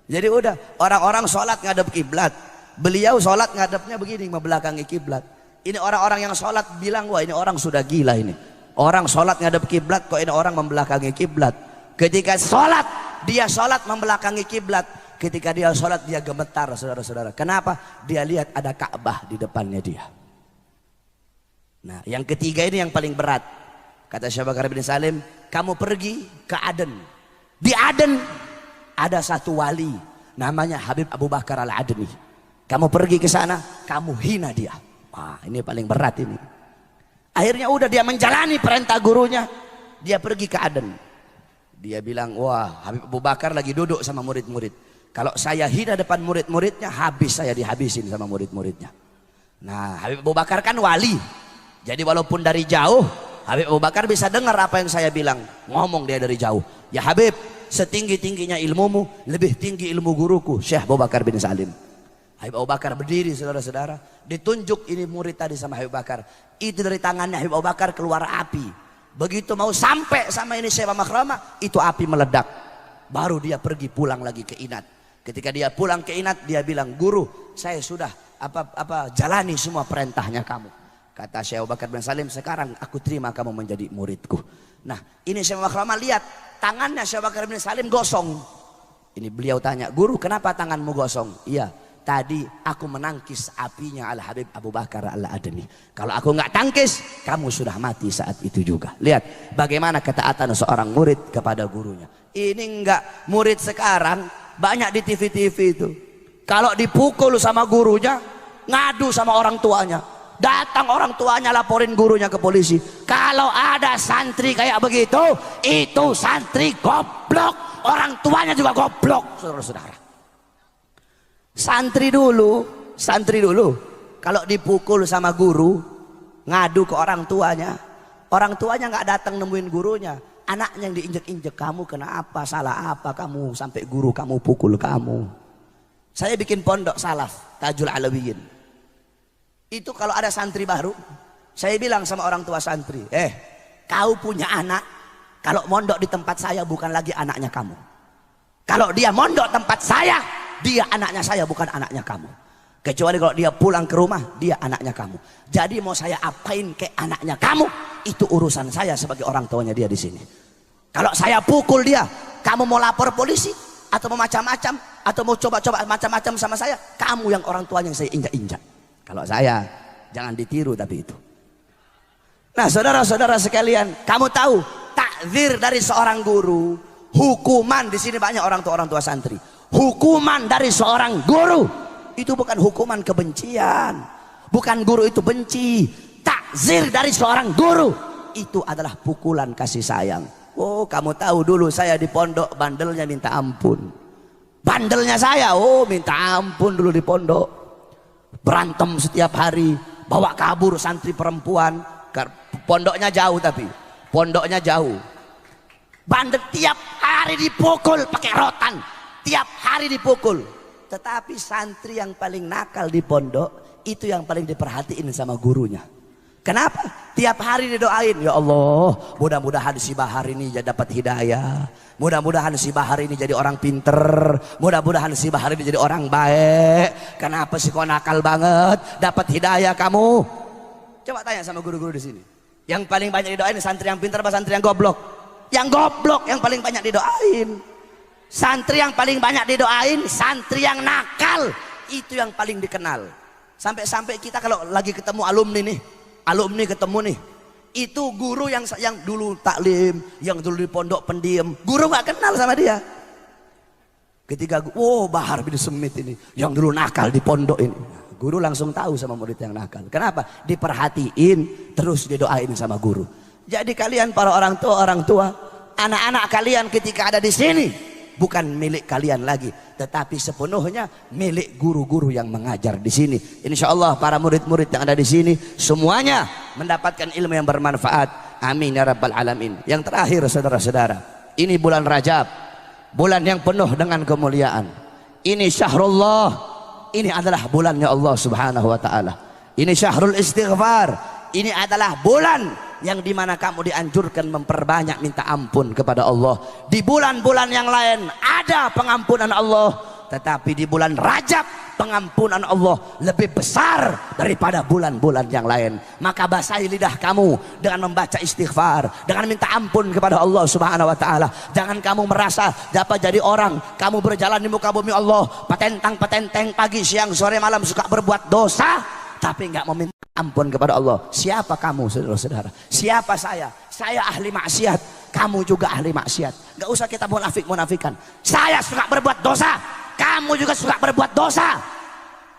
Jadi udah orang-orang sholat ngadep kiblat, beliau sholat ngadepnya begini membelakangi kiblat. Ini orang-orang yang sholat bilang, wah ini orang sudah gila ini. Orang sholat ngadep kiblat, kok ini orang membelakangi kiblat. Ketika sholat, dia sholat membelakangi kiblat. Ketika dia sholat, dia gemetar, saudara-saudara. Kenapa? Dia lihat ada Ka'bah di depannya dia. Nah, yang ketiga ini yang paling berat. Kata Syekh Bakar bin Salim, kamu pergi ke Aden. Di Aden ada satu wali, namanya Habib Abu Bakar Al-Adni. Kamu pergi ke sana, kamu hina dia. Wah, ini paling berat ini. Akhirnya udah dia menjalani perintah gurunya, dia pergi ke Aden. Dia bilang, wah Habib Abu Bakar lagi duduk sama murid-murid. Kalau saya hina depan murid-muridnya, habis saya dihabisin sama murid-muridnya. Nah Habib Abu Bakar kan wali, jadi walaupun dari jauh Habib Abu Bakar bisa dengar apa yang saya bilang. Ngomong dia dari jauh, ya Habib, setinggi-tingginya ilmumu, lebih tinggi ilmu guruku Syekh Abu Bakar bin Salim. Habib Abu Bakar berdiri, saudara-saudara, ditunjuk ini murid tadi sama Habib Bakar. Itu dari tangannya Habib Abu Bakar keluar api. Begitu mau sampai sama ini Syekh Babakhromah, itu api meledak. Baru dia pergi pulang lagi ke Inat. Ketika dia pulang ke Inat, dia bilang, guru, saya sudah jalani semua perintahnya kamu. Kata Syekh Abu Bakar bin Salim, sekarang aku terima kamu menjadi muridku. Nah ini Syekh Babakhromah lihat tangannya Syekh Bakar bin Salim gosong. Ini beliau tanya, guru kenapa tanganmu gosong? Iya, tadi aku menangkis apinya Al Habib Abu Bakar Al-Adni. Kalau aku nggak tangkis, kamu sudah mati saat itu juga. Lihat bagaimana ketaatan seorang murid kepada gurunya. Ini enggak murid sekarang banyak di TV-TV itu. Kalau dipukul sama gurunya, ngadu sama orang tuanya. Datang orang tuanya laporin gurunya ke polisi. Kalau ada santri kayak begitu, itu santri goblok. Orang tuanya juga goblok, saudara-saudara. Santri dulu, kalau dipukul sama guru, ngadu ke orang tuanya nggak datang nemuin gurunya, anaknya yang diinjek-injek. Kamu kenapa, salah apa kamu sampai guru kamu pukul kamu? Saya bikin pondok salaf Tajul Alawiyin. Itu kalau ada santri baru, saya bilang sama orang tua santri, kau punya anak, kalau mondok di tempat saya bukan lagi anaknya kamu. Kalau dia mondok tempat saya, dia anaknya saya, bukan anaknya kamu. Kecuali kalau dia pulang ke rumah, dia anaknya kamu. Jadi mau saya apain ke anaknya kamu, itu urusan saya sebagai orang tuanya dia di sini. Kalau saya pukul dia, kamu mau lapor polisi atau mau macam-macam, atau mau coba-coba macam-macam sama saya, kamu yang orang tuanya yang saya injak-injak. Kalau saya, jangan ditiru tapi itu. Nah saudara-saudara sekalian, kamu tahu takzir dari seorang guru, hukuman di sini banyak orang tua santri. Hukuman dari seorang guru itu bukan hukuman kebencian, bukan guru itu benci. Takzir dari seorang guru itu adalah pukulan kasih sayang. Oh kamu tahu dulu saya di pondok bandelnya minta ampun. Bandelnya saya, oh minta ampun dulu di pondok. Berantem setiap hari, bawa kabur santri perempuan. Pondoknya jauh, tapi pondoknya jauh. Bandel tiap hari dipukul pakai rotan, tiap hari dipukul. Tetapi santri yang paling nakal di pondok itu yang paling diperhatiin sama gurunya. Kenapa? Tiap hari didoain, ya Allah, mudah-mudahan si Bahar ini jadi dapat hidayah, mudah-mudahan si Bahar ini jadi orang pinter, mudah-mudahan si Bahar ini jadi orang baik. Kenapa sih kok nakal banget? Dapat hidayah kamu? Coba tanya sama guru-guru di sini. Yang paling banyak didoain santri yang pinter apa santri yang goblok? Yang goblok yang paling banyak didoain. Santri yang paling banyak didoain, santri yang nakal itu yang paling dikenal. Sampai-sampai kita kalau lagi ketemu alumni nih, alumni ketemu nih, itu guru yang dulu taklim, yang dulu di pondok pendiam, guru nggak kenal sama dia. Ketika Bahar bin Semit ini yang dulu nakal di pondok ini, guru langsung tahu sama murid yang nakal. Kenapa? Diperhatiin, terus didoain sama guru. Jadi kalian para orang tua, anak-anak kalian ketika ada di sini bukan milik kalian lagi, tetapi sepenuhnya milik guru-guru yang mengajar di sini. Insya Allah para murid-murid yang ada di sini semuanya mendapatkan ilmu yang bermanfaat. Amin ya rabbal alamin. Yang terakhir saudara-saudara, ini bulan Rajab, bulan yang penuh dengan kemuliaan. Ini syahrullah, ini adalah bulannya Allah subhanahu wa ta'ala. Ini syahrul istighfar, ini adalah bulan yang dimana kamu dianjurkan memperbanyak minta ampun kepada Allah. Di bulan-bulan yang lain ada pengampunan Allah, tetapi di bulan Rajab pengampunan Allah lebih besar daripada bulan-bulan yang lain. Maka basahi lidah kamu dengan membaca istighfar, dengan minta ampun kepada Allah subhanahu wa ta'ala. Jangan kamu merasa dapat jadi orang, kamu berjalan di muka bumi Allah petentang-petenteng pagi siang sore malam suka berbuat dosa, tapi nggak mau minta ampun kepada Allah. Siapa kamu saudara-saudara? Siapa saya? Saya ahli maksiat, kamu juga ahli maksiat. Nggak usah kita munafik-munafikan. Saya suka berbuat dosa, kamu juga suka berbuat dosa.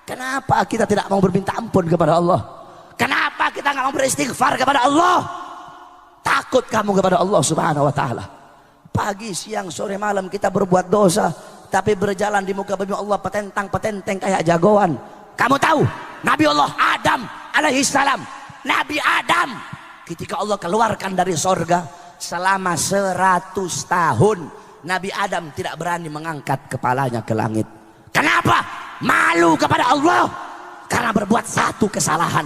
Kenapa kita tidak mau berminta ampun kepada Allah? Kenapa kita nggak mau beristighfar kepada Allah? Takut kamu kepada Allah subhanahu wa ta'ala. Pagi siang sore malam kita berbuat dosa, tapi berjalan di muka bumi Allah petentang-petenteng kayak jagoan. Kamu tahu Nabi Allah Adam alaihissalam, Nabi Adam ketika Allah keluarkan dari sorga selama 100 tahun Nabi Adam tidak berani mengangkat kepalanya ke langit. Kenapa? Malu kepada Allah karena berbuat satu kesalahan.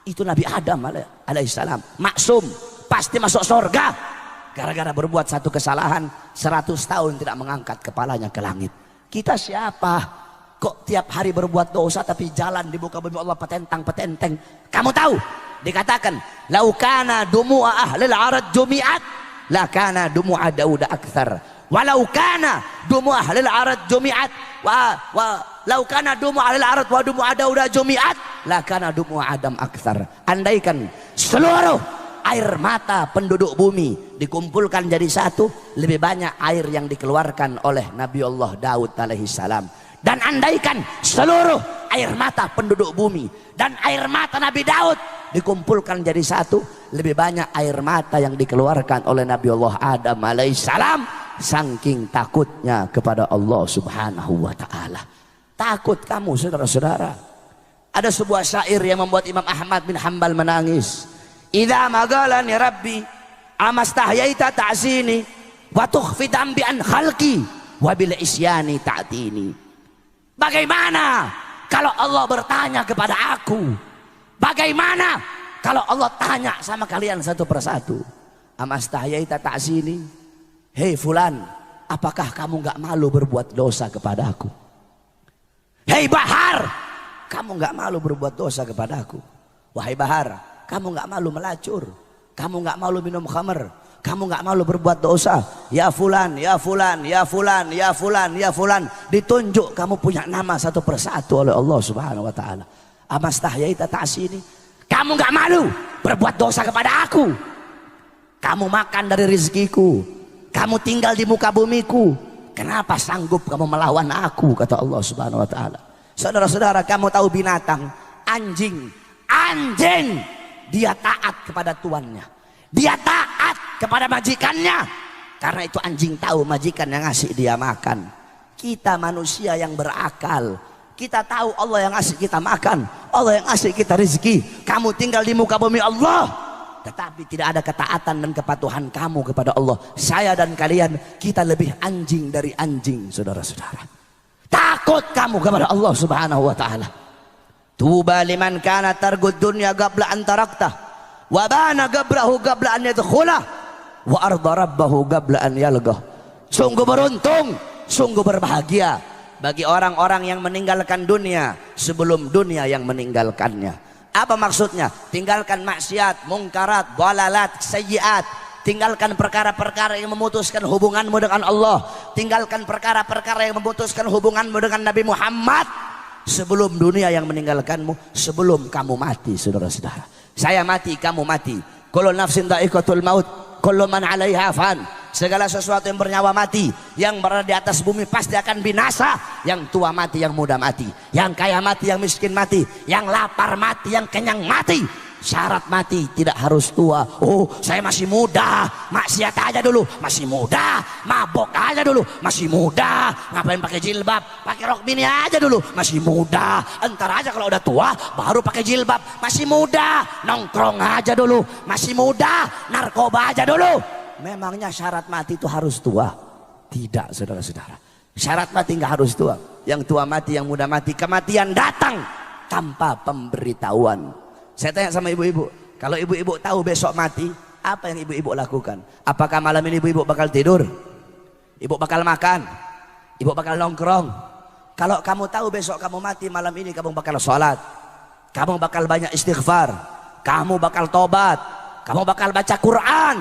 Itu Nabi Adam alaihissalam, maksum, pasti masuk sorga gara-gara berbuat satu kesalahan. 100 tahun tidak mengangkat kepalanya ke langit. Kita siapa? Kok tiap hari berbuat dosa tapi jalan di muka bumi Allah petentang-petenteng? Kamu tahu dikatakan laukana dumu'a ahlil arad jumi'at lakana dumu'a Daud akthar walau kana dumu'a ahlil arad jumi'at wa laukana dumu'a ahlil arad wa dumu'a Daud jumi'at lakana dumu'a Adam akthar. Andaikan seluruh air mata penduduk bumi dikumpulkan jadi satu, lebih banyak air yang dikeluarkan oleh Nabi Allah Daud alaihissalam. Dan andaikan seluruh air mata penduduk bumi dan air mata Nabi Daud dikumpulkan jadi satu, lebih banyak air mata yang dikeluarkan oleh Nabi Allah Adam alaihissalam, saking takutnya kepada Allah subhanahu wa ta'ala. Takut kamu saudara-saudara. Ada sebuah syair yang membuat Imam Ahmad bin Hanbal menangis. Idza magalani rabbi amastahyaita ta'sini wa tukhfi dambi an khalqi wa bil isyani ta'tini. Bagaimana kalau Allah bertanya kepada aku? Bagaimana kalau Allah tanya sama kalian satu persatu? Amastahyaita ta'sini, hei fulan, apakah kamu nggak malu berbuat dosa kepada aku? Hei Bahar, kamu nggak malu berbuat dosa kepada aku? Wahai Bahar, kamu nggak malu melacur? Kamu nggak malu minum khamr? Kamu nggak malu berbuat dosa? Ya fulan, ya fulan, ya fulan, ya fulan, ya fulan. Ditunjuk kamu punya nama satu persatu oleh Allah subhanahu wa ta'ala. Amastahyaita ta'sini, kamu nggak malu berbuat dosa kepada aku? Kamu makan dari rezekiku, kamu tinggal di muka bumiku, kenapa sanggup kamu melawan aku? Kata Allah subhanahu wa ta'ala. Saudara-saudara, kamu tahu binatang anjing, dia taat kepada tuannya, dia taat kepada majikannya, karena itu anjing tahu majikan yang ngasih dia makan. Kita manusia yang berakal Kita tahu Allah yang ngasih kita makan, Allah yang ngasih kita rezeki. Kamu tinggal di muka bumi Allah, tetapi tidak ada ketaatan dan kepatuhan kamu kepada Allah. Saya dan kalian, kita lebih anjing dari anjing, saudara-saudara. Takut kamu kepada Allah subhanahu wa ta'ala. Tuba liman kana targud dunya qabla an taraktah, wa bana qabrahu qabla an yadkhulah, wa arda rabbahu qabla an yalqah. Sungguh beruntung, sungguh berbahagia bagi orang-orang yang meninggalkan dunia sebelum dunia yang meninggalkannya. Apa maksudnya? Tinggalkan maksiat, mungkarat, dhalalat, sayyiat. Tinggalkan perkara-perkara yang memutuskan hubunganmu dengan Allah. Tinggalkan perkara-perkara yang memutuskan hubunganmu dengan Nabi Muhammad sebelum dunia yang meninggalkanmu, sebelum kamu mati, saudara-saudara. Saya mati, kamu mati. Kullu nafsin dha'iqatul maut, kullu man 'alaiha fan. Segala sesuatu yang bernyawa mati, yang berada di atas bumi pasti akan binasa. Yang tua mati, yang muda mati, yang kaya mati, yang miskin mati, yang lapar mati, yang kenyang mati. Syarat mati tidak harus tua. Oh, saya masih muda, maksiat aja dulu, masih muda. Mabok aja dulu, masih muda. Ngapain pakai jilbab, pakai rok mini aja dulu, masih muda. Entar aja kalau udah tua baru pakai jilbab, masih muda. Nongkrong aja dulu, masih muda. Narkoba aja dulu. Memangnya syarat mati itu harus tua? Tidak, saudara-saudara. Syarat mati nggak harus tua. Yang tua mati, yang muda mati. Kematian datang tanpa pemberitahuan. Saya tanya sama ibu-ibu, kalau ibu-ibu tahu besok mati, apa yang ibu-ibu lakukan? Apakah malam ini ibu-ibu bakal tidur? Ibu bakal makan? Ibu bakal nongkrong? Kalau kamu tahu besok kamu mati, malam ini kamu bakal sholat, kamu bakal banyak istighfar, kamu bakal tobat, kamu bakal baca Quran.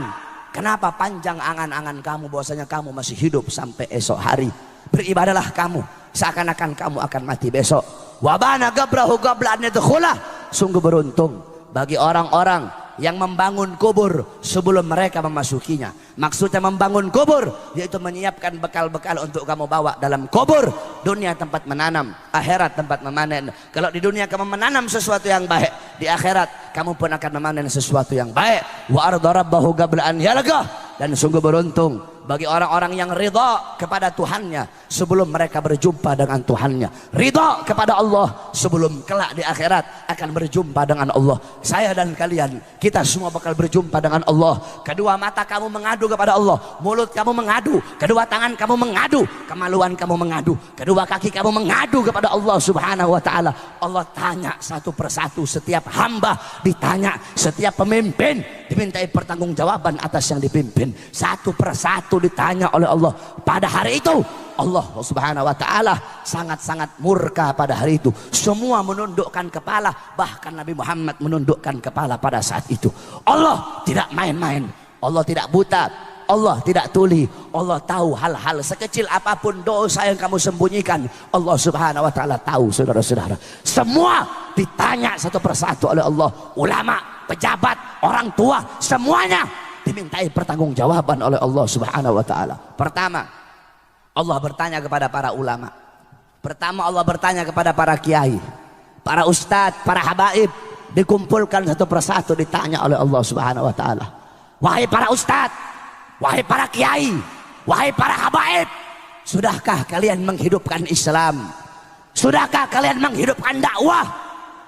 Kenapa panjang angan-angan kamu bahwasanya kamu masih hidup sampai esok hari? Beribadalah kamu seakan-akan kamu akan mati besok. Wabana gabrahu qabla an yadkhulah. Sungguh beruntung bagi orang-orang yang membangun kubur sebelum mereka memasukinya. Maksudnya membangun kubur yaitu menyiapkan bekal-bekal untuk kamu bawa dalam kubur. Dunia tempat menanam, akhirat tempat memanen. Kalau di dunia kamu menanam sesuatu yang baik, di akhirat kamu pun akan memanen sesuatu yang baik. Wa arda rabbahu qabla an yalqah. Dan sungguh beruntung bagi orang-orang yang ridha kepada Tuhannya sebelum mereka berjumpa dengan Tuhannya. Ridha kepada Allah sebelum kelak di akhirat akan berjumpa dengan Allah. Saya dan kalian, kita semua bakal berjumpa dengan Allah. Kedua mata kamu mengadu kepada Allah, mulut kamu mengadu, kedua tangan kamu mengadu, kemaluan kamu mengadu, kedua kaki kamu mengadu kepada Allah subhanahu wa ta'ala. Allah tanya satu persatu, setiap hamba ditanya, setiap pemimpin dimintai pertanggungjawaban atas yang dipimpin. Satu persatu ditanya oleh Allah. Pada hari itu Allah subhanahu wa ta'ala sangat-sangat murka pada hari itu. Semua menundukkan kepala, bahkan Nabi Muhammad menundukkan kepala pada saat itu. Allah tidak main-main, Allah tidak buta, Allah tidak tuli. Allah tahu hal-hal sekecil apapun dosa yang kamu sembunyikan, Allah subhanahu wa ta'ala tahu, saudara-saudara. Semua ditanya satu persatu oleh Allah. Ulama, pejabat, orang tua, semuanya dimintai pertanggungjawaban oleh Allah subhanahu wa ta'ala. Pertama, Allah bertanya kepada para ulama. Pertama, Allah bertanya kepada para kiai, para ustadz, para habaib. Dikumpulkan satu persatu, ditanya oleh Allah subhanahu wa ta'ala. Wahai para ustadz, wahai para kiai, wahai para habaib, sudahkah kalian menghidupkan Islam? Sudahkah kalian menghidupkan dakwah?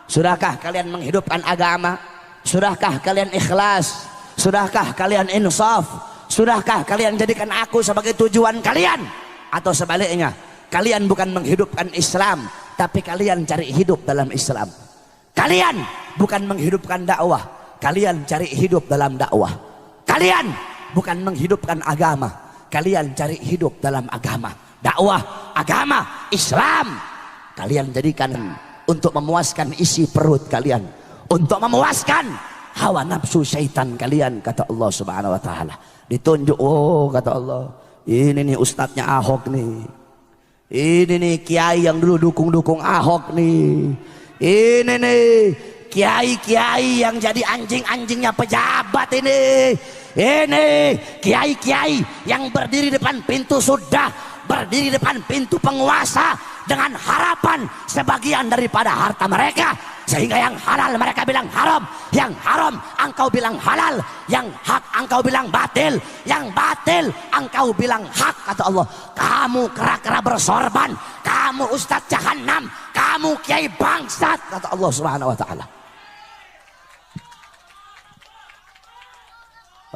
Sudahkah kalian menghidupkan agama? Sudahkah kalian ikhlas? Sudahkah kalian insaf? Sudahkah kalian jadikan aku sebagai tujuan kalian? Atau sebaliknya, kalian bukan menghidupkan Islam, tapi kalian cari hidup dalam Islam. Kalian bukan menghidupkan dakwah, kalian cari hidup dalam dakwah. Kalian bukan menghidupkan agama, kalian cari hidup dalam agama. Dakwah, agama, Islam kalian jadikan untuk memuaskan isi perut kalian, untuk memuaskan hawa nafsu syaitan kalian, kata Allah subhanahu wa ta'ala. Ditunjuk, oh kata Allah, ini nih ustadznya Ahok nih, ini nih kiai yang dulu dukung-dukung Ahok nih, ini nih kiai-kiai yang jadi anjing-anjingnya pejabat ini kiai-kiai yang berdiri depan pintu, sudah berdiri depan pintu penguasa dengan harapan sebagian daripada harta mereka, sehingga yang halal mereka bilang haram, yang haram engkau bilang halal, yang hak engkau bilang batil, yang batil engkau bilang hak, kata Allah. Kamu kera-kera bersorban, kamu ustadz jahanam, Kamu kiai bangsat, kata Allah Subhanahu wa taala.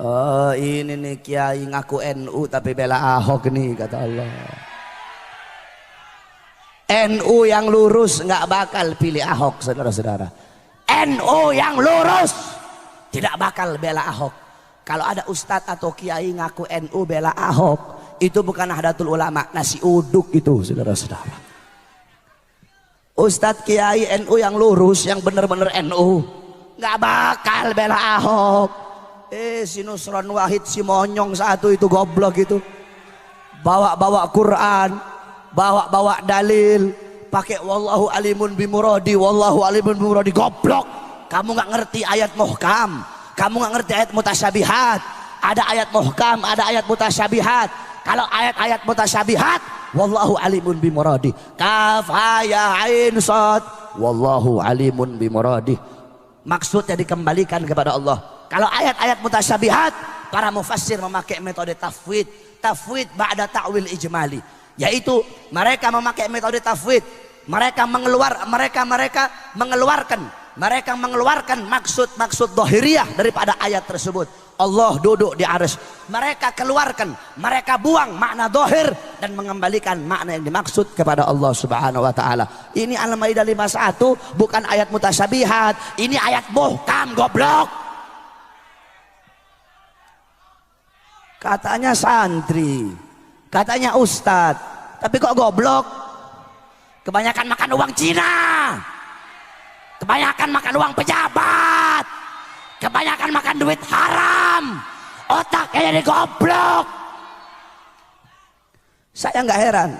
Oh, ini nih kiai ngaku NU tapi bela Ahok nih, kata Allah. NU yang lurus nggak bakal pilih Ahok, saudara-saudara. NU yang lurus tidak bakal bela Ahok. Kalau ada ustadz atau kiai ngaku NU bela Ahok, itu bukan Nahdlatul Ulama, nasi uduk itu, saudara-saudara. Ustadz kiai NU yang lurus, yang bener-bener NU, nggak bakal bela Ahok. Si Nusron Wahid, si monyong satu itu, goblok itu, bawa-bawa Quran, bawa-bawa dalil, pakai wallahu alimun bimuradi, wallahu alimun bimuradi, goblok. Kamu nggak ngerti ayat muhkam, kamu nggak ngerti ayat mutasyabihat. Ada ayat muhkam, ada ayat mutasyabihat. Kalau ayat-ayat mutasyabihat, wallahu alimun bimuradi, kaf ha ya ain sad, wallahu alimun bimuradi, maksudnya dikembalikan kepada Allah. Kalau ayat-ayat mutasyabihat, para mufassir memakai metode tafwid, tafwid ba'da ta'wil ijmali, yaitu mereka memakai metode tafwid. Mereka mengeluarkan maksud-maksud dhahiriyah daripada ayat tersebut. Allah duduk di arsy. Mereka keluarkan, mereka buang makna dhahir dan mengembalikan makna yang dimaksud kepada Allah Subhanahu wa taala. Ini Al-Maidah 51 bukan ayat mutasyabihat, ini ayat muhkam, goblok. Katanya santri, katanya ustadz, tapi kok goblok? Kebanyakan makan uang Cina, kebanyakan makan uang pejabat, kebanyakan makan duit haram, otaknya jadi goblok. Saya nggak heran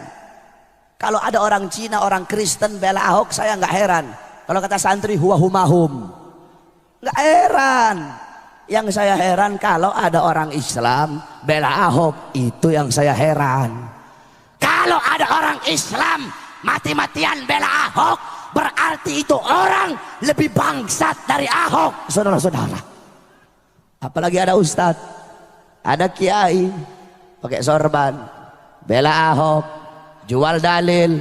kalau ada orang Cina, orang Kristen bela Ahok, saya nggak heran. Kalau kata santri huwa humahum, nggak heran. Yang saya heran kalau ada orang Islam bela Ahok, itu yang saya heran. Kalau ada orang Islam mati-matian bela Ahok, berarti itu orang lebih bangsat dari Ahok, saudara-saudara. Apalagi ada ustadz, ada kiai pakai sorban bela Ahok, jual dalil.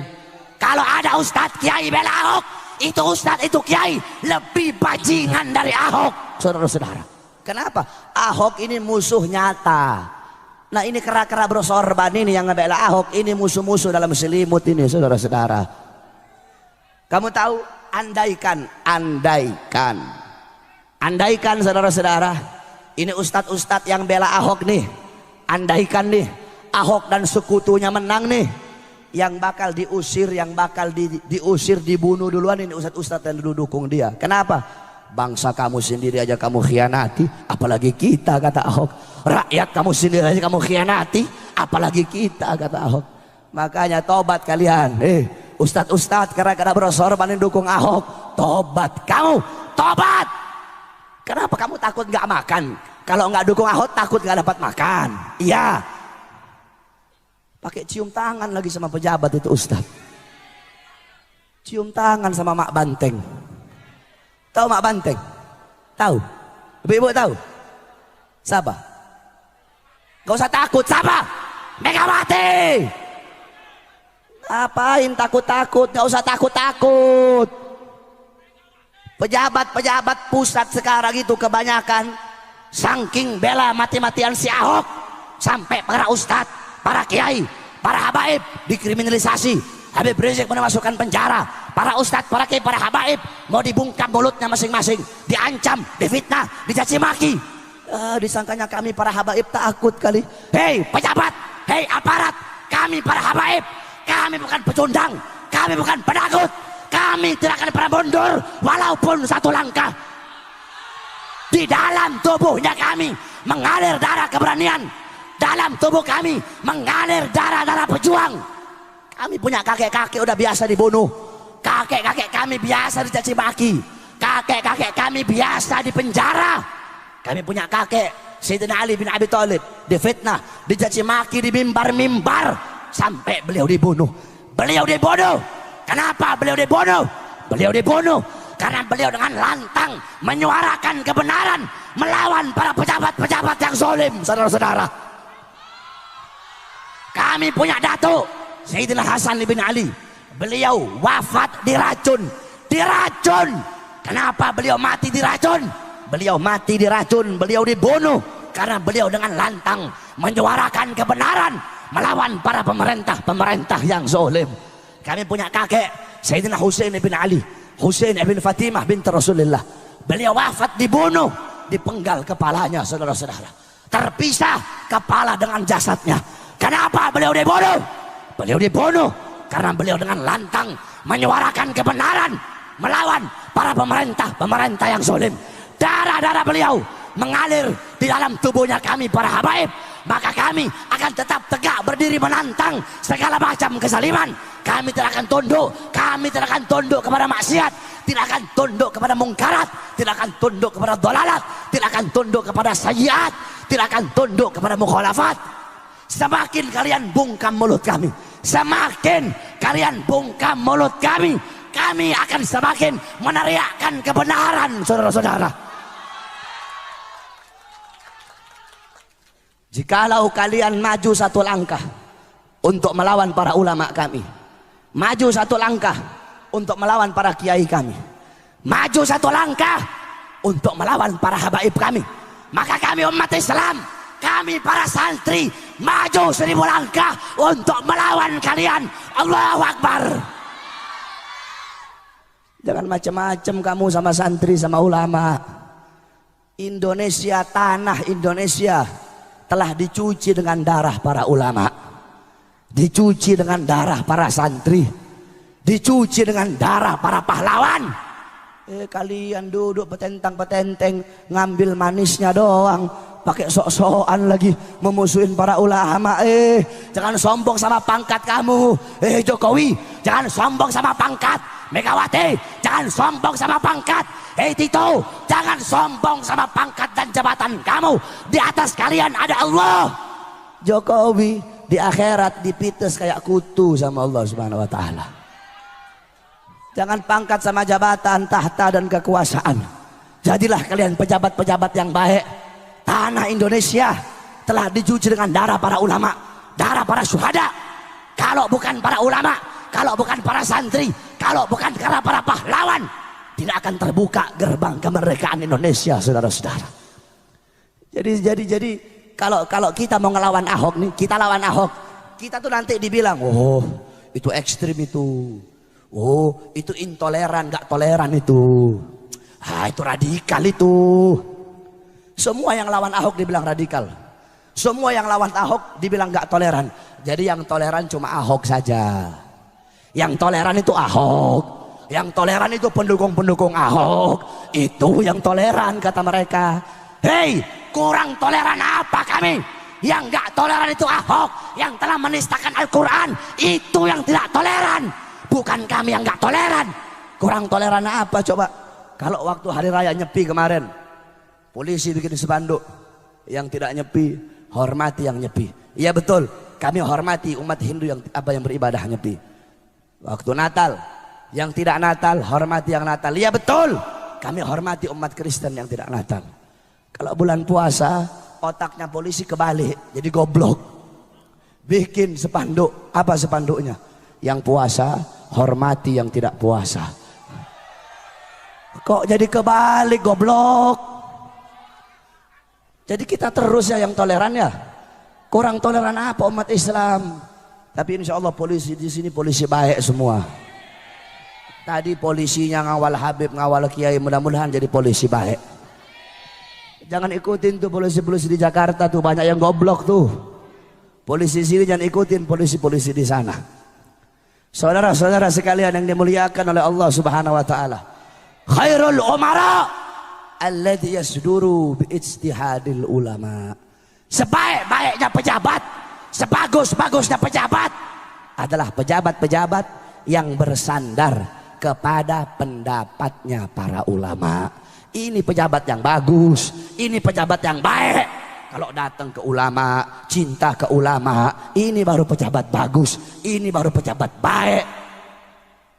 Kalau ada ustadz kiai bela Ahok, itu ustadz, itu kiai lebih bajingan dari Ahok, saudara-saudara. Kenapa? Ahok ini musuh nyata. Nah, ini kera-kera bersorban ini yang ngebela Ahok, ini musuh-musuh dalam selimut ini, saudara-saudara. Kamu tahu, andaikan saudara-saudara, ini ustadz-ustadz yang bela Ahok nih, andaikan nih Ahok dan sekutunya menang nih, yang bakal diusir, yang bakal diusir, dibunuh duluan ini ustadz-ustadz yang didukung dia. Kenapa? Bangsa kamu sendiri aja kamu khianati, apalagi kita, kata Ahok. Rakyat kamu sendiri aja kamu khianati, apalagi kita, kata Ahok. Makanya tobat kalian, ustadz-ustadz gara-gara bersorban dukung Ahok, tobat kamu, tobat. Kenapa kamu takut nggak makan? Kalau nggak dukung Ahok takut nggak dapat makan? Iya. Pakai cium tangan lagi sama pejabat itu ustadz. Cium tangan sama Mak Banteng. Tahu Mak Banteng? Tahu? Ibu-ibu tahu? Siapa? Gak usah takut, siapa? Megawati. Ngapain takut-takut? Gak usah takut-takut. Pejabat-pejabat pusat sekarang itu kebanyakan saking bela mati-matian si Ahok, sampai para ustadz, para kiai, para habaib dikriminalisasi. Habib Rizik mau dimasukkan penjara, para ustadz, para kiai, para habaib mau dibungkam mulutnya masing-masing, diancam, difitnah, dicaci maki. Disangkanya kami para habaib takut kali. Hei pejabat, hei aparat, kami para habaib, kami bukan pecundang, kami bukan penakut, kami tidak akan pernah mundur walaupun satu langkah. Di dalam tubuhnya kami mengalir darah keberanian, dalam tubuh kami mengalir darah-darah pejuang. Kami punya kakek-kakek udah biasa dibunuh, kakek-kakek kami biasa dicaci maki, kakek-kakek kami biasa dipenjara. Kami punya kakek Sayyidina Ali bin Abi Thalib difitnah, dicaci maki di mimbar-mimbar sampai beliau dibunuh. Beliau dibunuh. Kenapa beliau dibunuh? Beliau dibunuh karena beliau dengan lantang menyuarakan kebenaran melawan para pejabat-pejabat yang zalim, saudara-saudara. Kami punya datuk Sayyidina Hasan bin Ali, beliau wafat diracun. Diracun. Kenapa beliau mati diracun? Beliau mati diracun, beliau dibunuh karena beliau dengan lantang menyuarakan kebenaran melawan para pemerintah yang zalim. Kami punya kakek Sayyidina Husain bin Ali, Husain bin Fatimah binti Rasulullah. Beliau wafat dibunuh, dipenggal kepalanya, saudara-saudara. Terpisah kepala dengan jasadnya. Kenapa beliau dibunuh? Beliau dibunuh karena beliau dengan lantang menyuarakan kebenaran melawan para pemerintah yang zalim. Darah-darah beliau mengalir di dalam tubuhnya kami para habaib. Maka kami akan tetap tegak berdiri menantang segala macam kezaliman. Kami tidak akan tunduk. Kami tidak akan tunduk kepada maksiat, tidak akan tunduk kepada mungkarat, tidak akan tunduk kepada dolalat, tidak akan tunduk kepada sayyiat, tidak akan tunduk kepada mukhalafat. Semakin kalian bungkam mulut kami, semakin kalian bungkam mulut kami akan semakin meneriakkan kebenaran, saudara-saudara. Jikalau kalian maju satu langkah untuk melawan para ulama kami, maju satu langkah untuk melawan para kiai kami, maju satu langkah untuk melawan para habaib kami, maka kami umat Islam, kami para santri maju 1000 langkah untuk melawan kalian. Allahu Akbar. Jangan macam-macam kamu sama santri sama ulama. Indonesia, tanah Indonesia telah dicuci dengan darah para ulama, dicuci dengan darah para santri, dicuci dengan darah para pahlawan. Kalian duduk petentang-petenteng ngambil manisnya doang, pakai sok-sokan lagi memusuhin para ulama. Jangan sombong sama pangkat kamu. Jokowi, jangan sombong sama pangkat. Megawati, jangan sombong sama pangkat. Tito, jangan sombong sama pangkat dan jabatan kamu. Di atas kalian ada Allah. Jokowi di akhirat dipites kayak kutu sama Allah Subhanahu wa taala. Jangan pangkat sama jabatan, tahta dan kekuasaan. Jadilah kalian pejabat-pejabat yang baik. Tanah Indonesia telah dicuci dengan darah para ulama, darah para syuhada. Kalau bukan para ulama, kalau bukan para santri, kalau bukan karena para pahlawan, tidak akan terbuka gerbang kemerdekaan Indonesia, saudara-saudara. Jadi kalau kita mau ngelawan Ahok nih, kita lawan Ahok, kita tuh nanti dibilang, oh itu ekstrim itu, oh itu intoleran, gak toleran itu, itu radikal itu. Semua yang lawan Ahok dibilang radikal, semua yang lawan Ahok dibilang gak toleran. Jadi yang toleran cuma Ahok saja. Yang toleran itu Ahok, yang toleran itu pendukung-pendukung Ahok. Itu yang toleran kata mereka. Hei, kurang toleran apa kami? Yang gak toleran itu Ahok, yang telah menistakan Al-Quran. Itu yang tidak toleran, bukan kami yang gak toleran. Kurang toleran apa coba? Kalau waktu hari raya Nyepi kemarin, polisi bikin spanduk, yang tidak nyepi hormati yang nyepi. Iya betul, kami hormati umat Hindu yang beribadah nyepi. Waktu Natal, yang tidak Natal hormati yang Natal. Iya betul, kami hormati umat Kristen yang tidak Natal. Kalau bulan puasa, otaknya polisi kebalik, jadi goblok. Bikin spanduk, apa spanduknya? Yang puasa hormati yang tidak puasa. Kok jadi kebalik, goblok? Jadi kita terus ya yang toleran ya. Kurang toleran apa umat Islam? Tapi insya Allah polisi di sini polisi baik semua. Tadi polisinya ngawal Habib, ngawal Kiai, mudah-mudahan jadi polisi baik. Jangan ikutin tuh polisi-polisi di Jakarta tuh, banyak yang goblok tuh. Polisi sini jangan ikutin polisi-polisi di sana. Saudara-saudara sekalian yang dimuliakan oleh Allah Subhanahu wa taala. Khairul umara alladhi yasduru bi ijtihadil ulama. Sebaik-baiknya pejabat, sebagus-bagusnya pejabat adalah pejabat-pejabat yang bersandar kepada pendapatnya para ulama. Ini pejabat yang bagus, ini pejabat yang baik. Kalau datang ke ulama, cinta ke ulama, ini baru pejabat bagus, ini baru pejabat baik.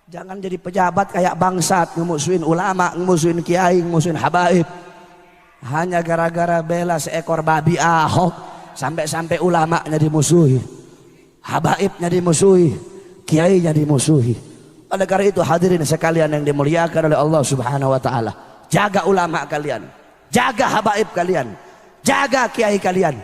Jangan jadi pejabat kayak bangsat, ngemusuhin ulama, ngemusuhin kiai, ngemusuhin habaib. Hanya gara-gara bela seekor babi Ahok, sampai-sampai ulamanya dimusuhi, habaibnya dimusuhi, kiainya dimusuhi. Oleh karena itu hadirin sekalian yang dimuliakan oleh Allah Subhanahu wa taala, jaga ulama kalian, jaga habaib kalian, jaga kiai kalian.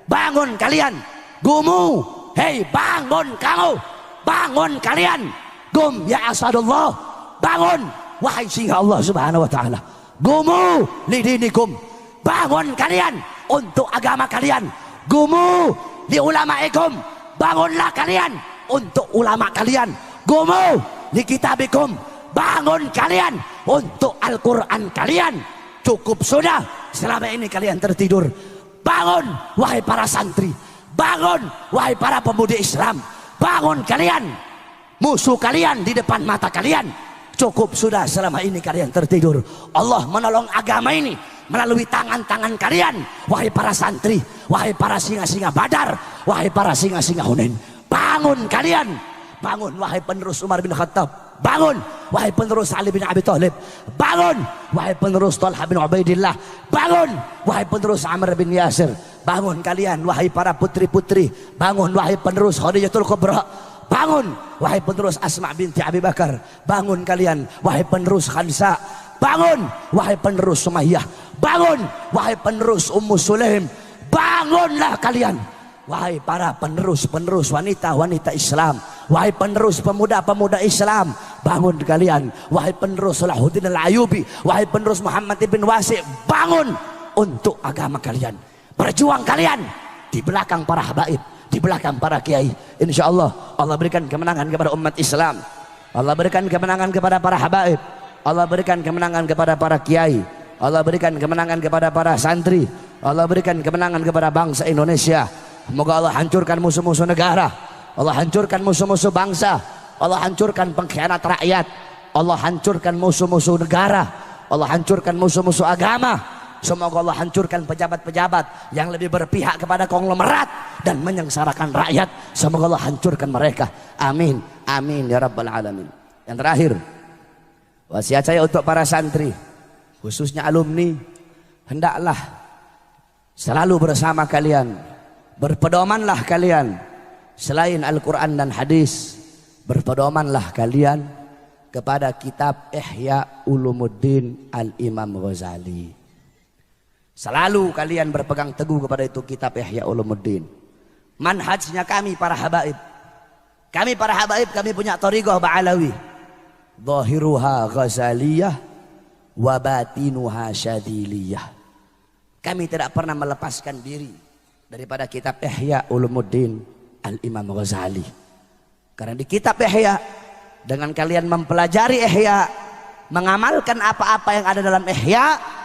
Bangun kalian, gumu, hei bangun kamu, bangun kalian, gum ya asadullah, bangun wahai singa Allah Subhanahu wa taala, gumu lidinikum, bangun kalian untuk agama kalian, gumu li ulamaikum, bangunlah kalian untuk ulama kalian, gumu li kitabikum, bangun kalian untuk Al-Quran kalian. Cukup sudah selama ini kalian tertidur. Bangun wahai para santri, bangun wahai para pemuda Islam, bangun kalian, musuh kalian di depan mata kalian. Cukup sudah selama ini kalian tertidur. Allah menolong agama ini melalui tangan-tangan kalian, wahai para santri, wahai para singa-singa Badar, wahai para singa-singa Hunain. Bangun kalian, bangun wahai penerus Umar bin Khattab, bangun wahai penerus Ali bin Abi Thalib, bangun wahai penerus Talha bin Ubaidillah, bangun wahai penerus Amr bin Yasir, bangun kalian wahai para putri-putri, bangun wahai penerus Khadijatul Kubra, bangun wahai penerus Asma binti Abi Bakar, bangun kalian wahai penerus Khansa, bangun wahai penerus Sumayyah, bangun wahai penerus Ummu Sulaim, bangunlah kalian wahai para penerus-penerus wanita-wanita Islam, wahai penerus pemuda-pemuda Islam, bangun kalian wahai penerus Salahuddin Al-Ayyubi, wahai penerus Muhammad ibn Wasi, bangun untuk agama kalian. Berjuang kalian di belakang para habaib, di belakang para kiai. Insya Allah Allah berikan kemenangan kepada umat Islam, Allah berikan kemenangan kepada para habaib, Allah berikan kemenangan kepada para kiai, Allah berikan kemenangan kepada para santri, Allah berikan kemenangan kepada bangsa Indonesia. Semoga Allah hancurkan musuh-musuh negara, Allah hancurkan musuh-musuh bangsa, Allah hancurkan pengkhianat rakyat, Allah hancurkan musuh-musuh negara, Allah hancurkan musuh-musuh agama. Semoga Allah hancurkan pejabat-pejabat yang lebih berpihak kepada konglomerat dan menyengsarakan rakyat. Semoga Allah hancurkan mereka. Amin, amin ya rabbal alamin. Yang terakhir, wasiat saya untuk para santri, khususnya alumni, hendaklah selalu bersama kalian, berpedomanlah kalian selain Al-Quran dan hadis, berpedomanlah kalian kepada kitab Ihya Ulumuddin Al-Imam Ghazali. Selalu kalian berpegang teguh kepada itu kitab Ihya Ulumuddin. Manhajnya kami para habaib, kami punya thariqah Ba'alawi, zahiruha Ghazaliyah wa batinuha Syadiliyah. Kami tidak pernah melepaskan diri daripada kitab Ihya Ulumuddin Al-Imam Ghazali. Karena di kitab Ihya, dengan kalian mempelajari Ihya, mengamalkan apa-apa yang ada dalam Ihya,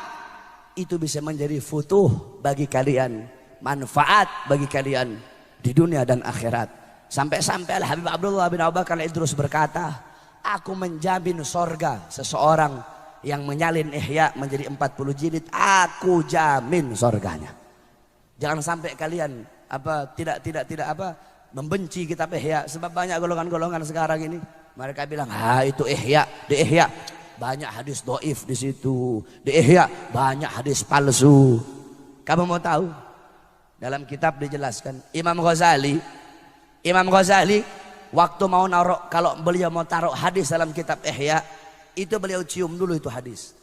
itu bisa menjadi futuh bagi kalian, manfaat bagi kalian di dunia dan akhirat. Sampai-sampai Al-Habib Abdullah bin Abu Bakar Al-Idrus berkata, aku menjamin sorga seseorang yang menyalin Ihya menjadi 40 jilid, aku jamin sorganya. Jangan sampai kalian tidak membenci kitab Ihya, sebab banyak golongan-golongan sekarang ini mereka bilang, itu Ihya, di Ihya banyak hadis doif di situ, di Ihya banyak hadis palsu. Kamu mau tahu? Dalam kitab dijelaskan Imam Ghazali waktu mau naruh, kalau beliau mau taruh hadis dalam kitab Ihya, itu beliau cium dulu itu hadis.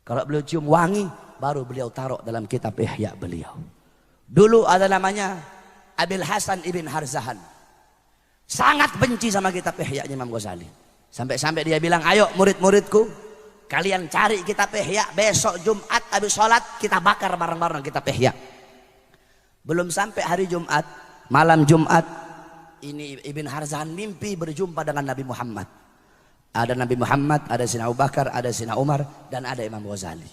Kalau beliau cium wangi, baru beliau taruh dalam kitab Ihya beliau. Dulu ada namanya Abil Hasan Ibn Harzahan, sangat benci sama kitab Ihya Imam Ghazali. Sampai-sampai dia bilang, ayo murid-muridku, kalian cari kitab Ihya, besok Jumat habis sholat kita bakar bareng-bareng kitab Ihya. Belum sampai hari Jumat, malam Jumat, ini Ibn Harzahan mimpi berjumpa dengan Nabi Muhammad. Ada Nabi Muhammad, ada Sayyidina Abu Bakar, ada Sayyidina Umar, dan ada Imam Ghazali.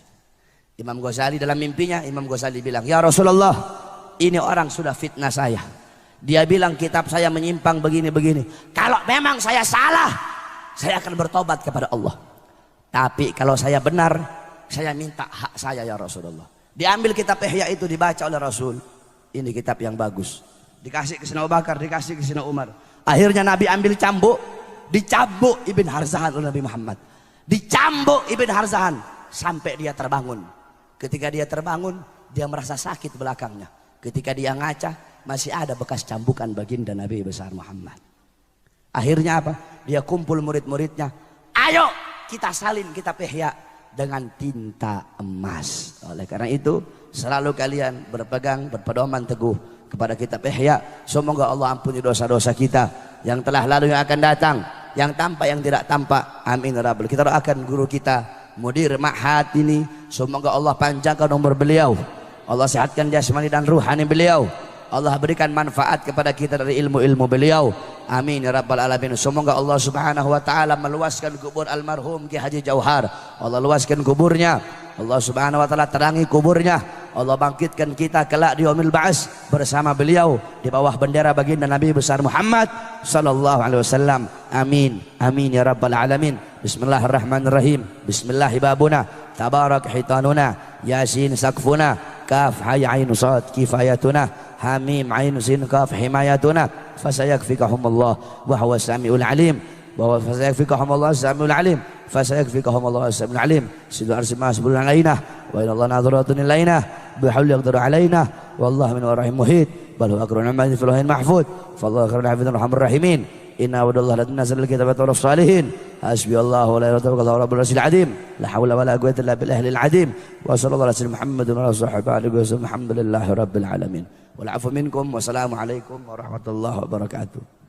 Imam Ghazali dalam mimpinya, Imam Ghazali bilang, ya Rasulullah, ini orang sudah fitnah saya. Dia bilang kitab saya menyimpang begini-begini. Kalau memang saya salah, saya akan bertobat kepada Allah. Tapi kalau saya benar, saya minta hak saya ya Rasulullah. Diambil kitab Ihya itu, dibaca oleh Rasul. Ini kitab yang bagus. Dikasih ke Sayyidina Abu Bakar, dikasih ke Sayyidina Umar. Akhirnya Nabi ambil cambuk, dicambuk Ibn Harzahan oleh Nabi Muhammad. Dicambuk Ibn Harzahan sampai dia terbangun. Ketika dia terbangun, dia merasa sakit belakangnya. Ketika dia ngaca, masih ada bekas cambukan baginda Nabi besar Muhammad. Akhirnya apa? Dia kumpul murid-muridnya. Ayo kita salin, kita pihya dengan tinta emas. Oleh karena itu selalu kalian berpegang, berpedoman teguh kepada kitab Ihya. Semoga Allah ampuni dosa-dosa kita yang telah lalu, yang akan datang, yang tampak, yang tidak tampak. Amin ya rabbal. Kita doakan guru kita, mudir ma'had ini, semoga Allah panjangkan umur beliau, Allah sehatkan jasmani dan ruhani beliau, Allah berikan manfaat kepada kita dari ilmu-ilmu beliau. Amin ya rabbal alamin. Semoga Allah subhanahu wa ta'ala meluaskan kubur almarhum Ki Haji Jauhar. Allah luaskan kuburnya, Allah subhanahu wa ta'ala terangi kuburnya, Allah bangkitkan kita kelak di yaumil ba'ats bersama beliau di bawah bendera baginda Nabi besar Muhammad sallallahu alaihi wasallam. Amin. Amin ya rabbal alamin. Bismillahirrahmanirrahim. Bismillah babuna, tabarak hitanuna, yasin sakfuna, kaf hay ain sad kifayatuna, hamim ain sin kaf himayatuna, fasayakfikahumullah wa huwa samiul alim, wa fasayakfikahumullah samiul alim, fasayakfikahumullah samiul alim. Sidu arsimah sebelun alaina wa ila Allah nadharatun ilaina bihawli yaqdiru alaina wallahu min warahim muhit bal huwa akrun amalin fil lahin mahfud fallahu khairun hafidhun rahmanur rahimin. Inna wadallahi ladunna nazal kitab wa salihin hasbi Allah wa la ilaha illa huwa rabbul arsyil azim la hawla wa la quwwata illa billahil azim wa sallallahu ala sayyidina Muhammadin wa ala sahbihi wa sallam. Alhamdulillahi rabbil alamin wal afu minkum wassalamu alaikum warahmatullahi wabarakatuh.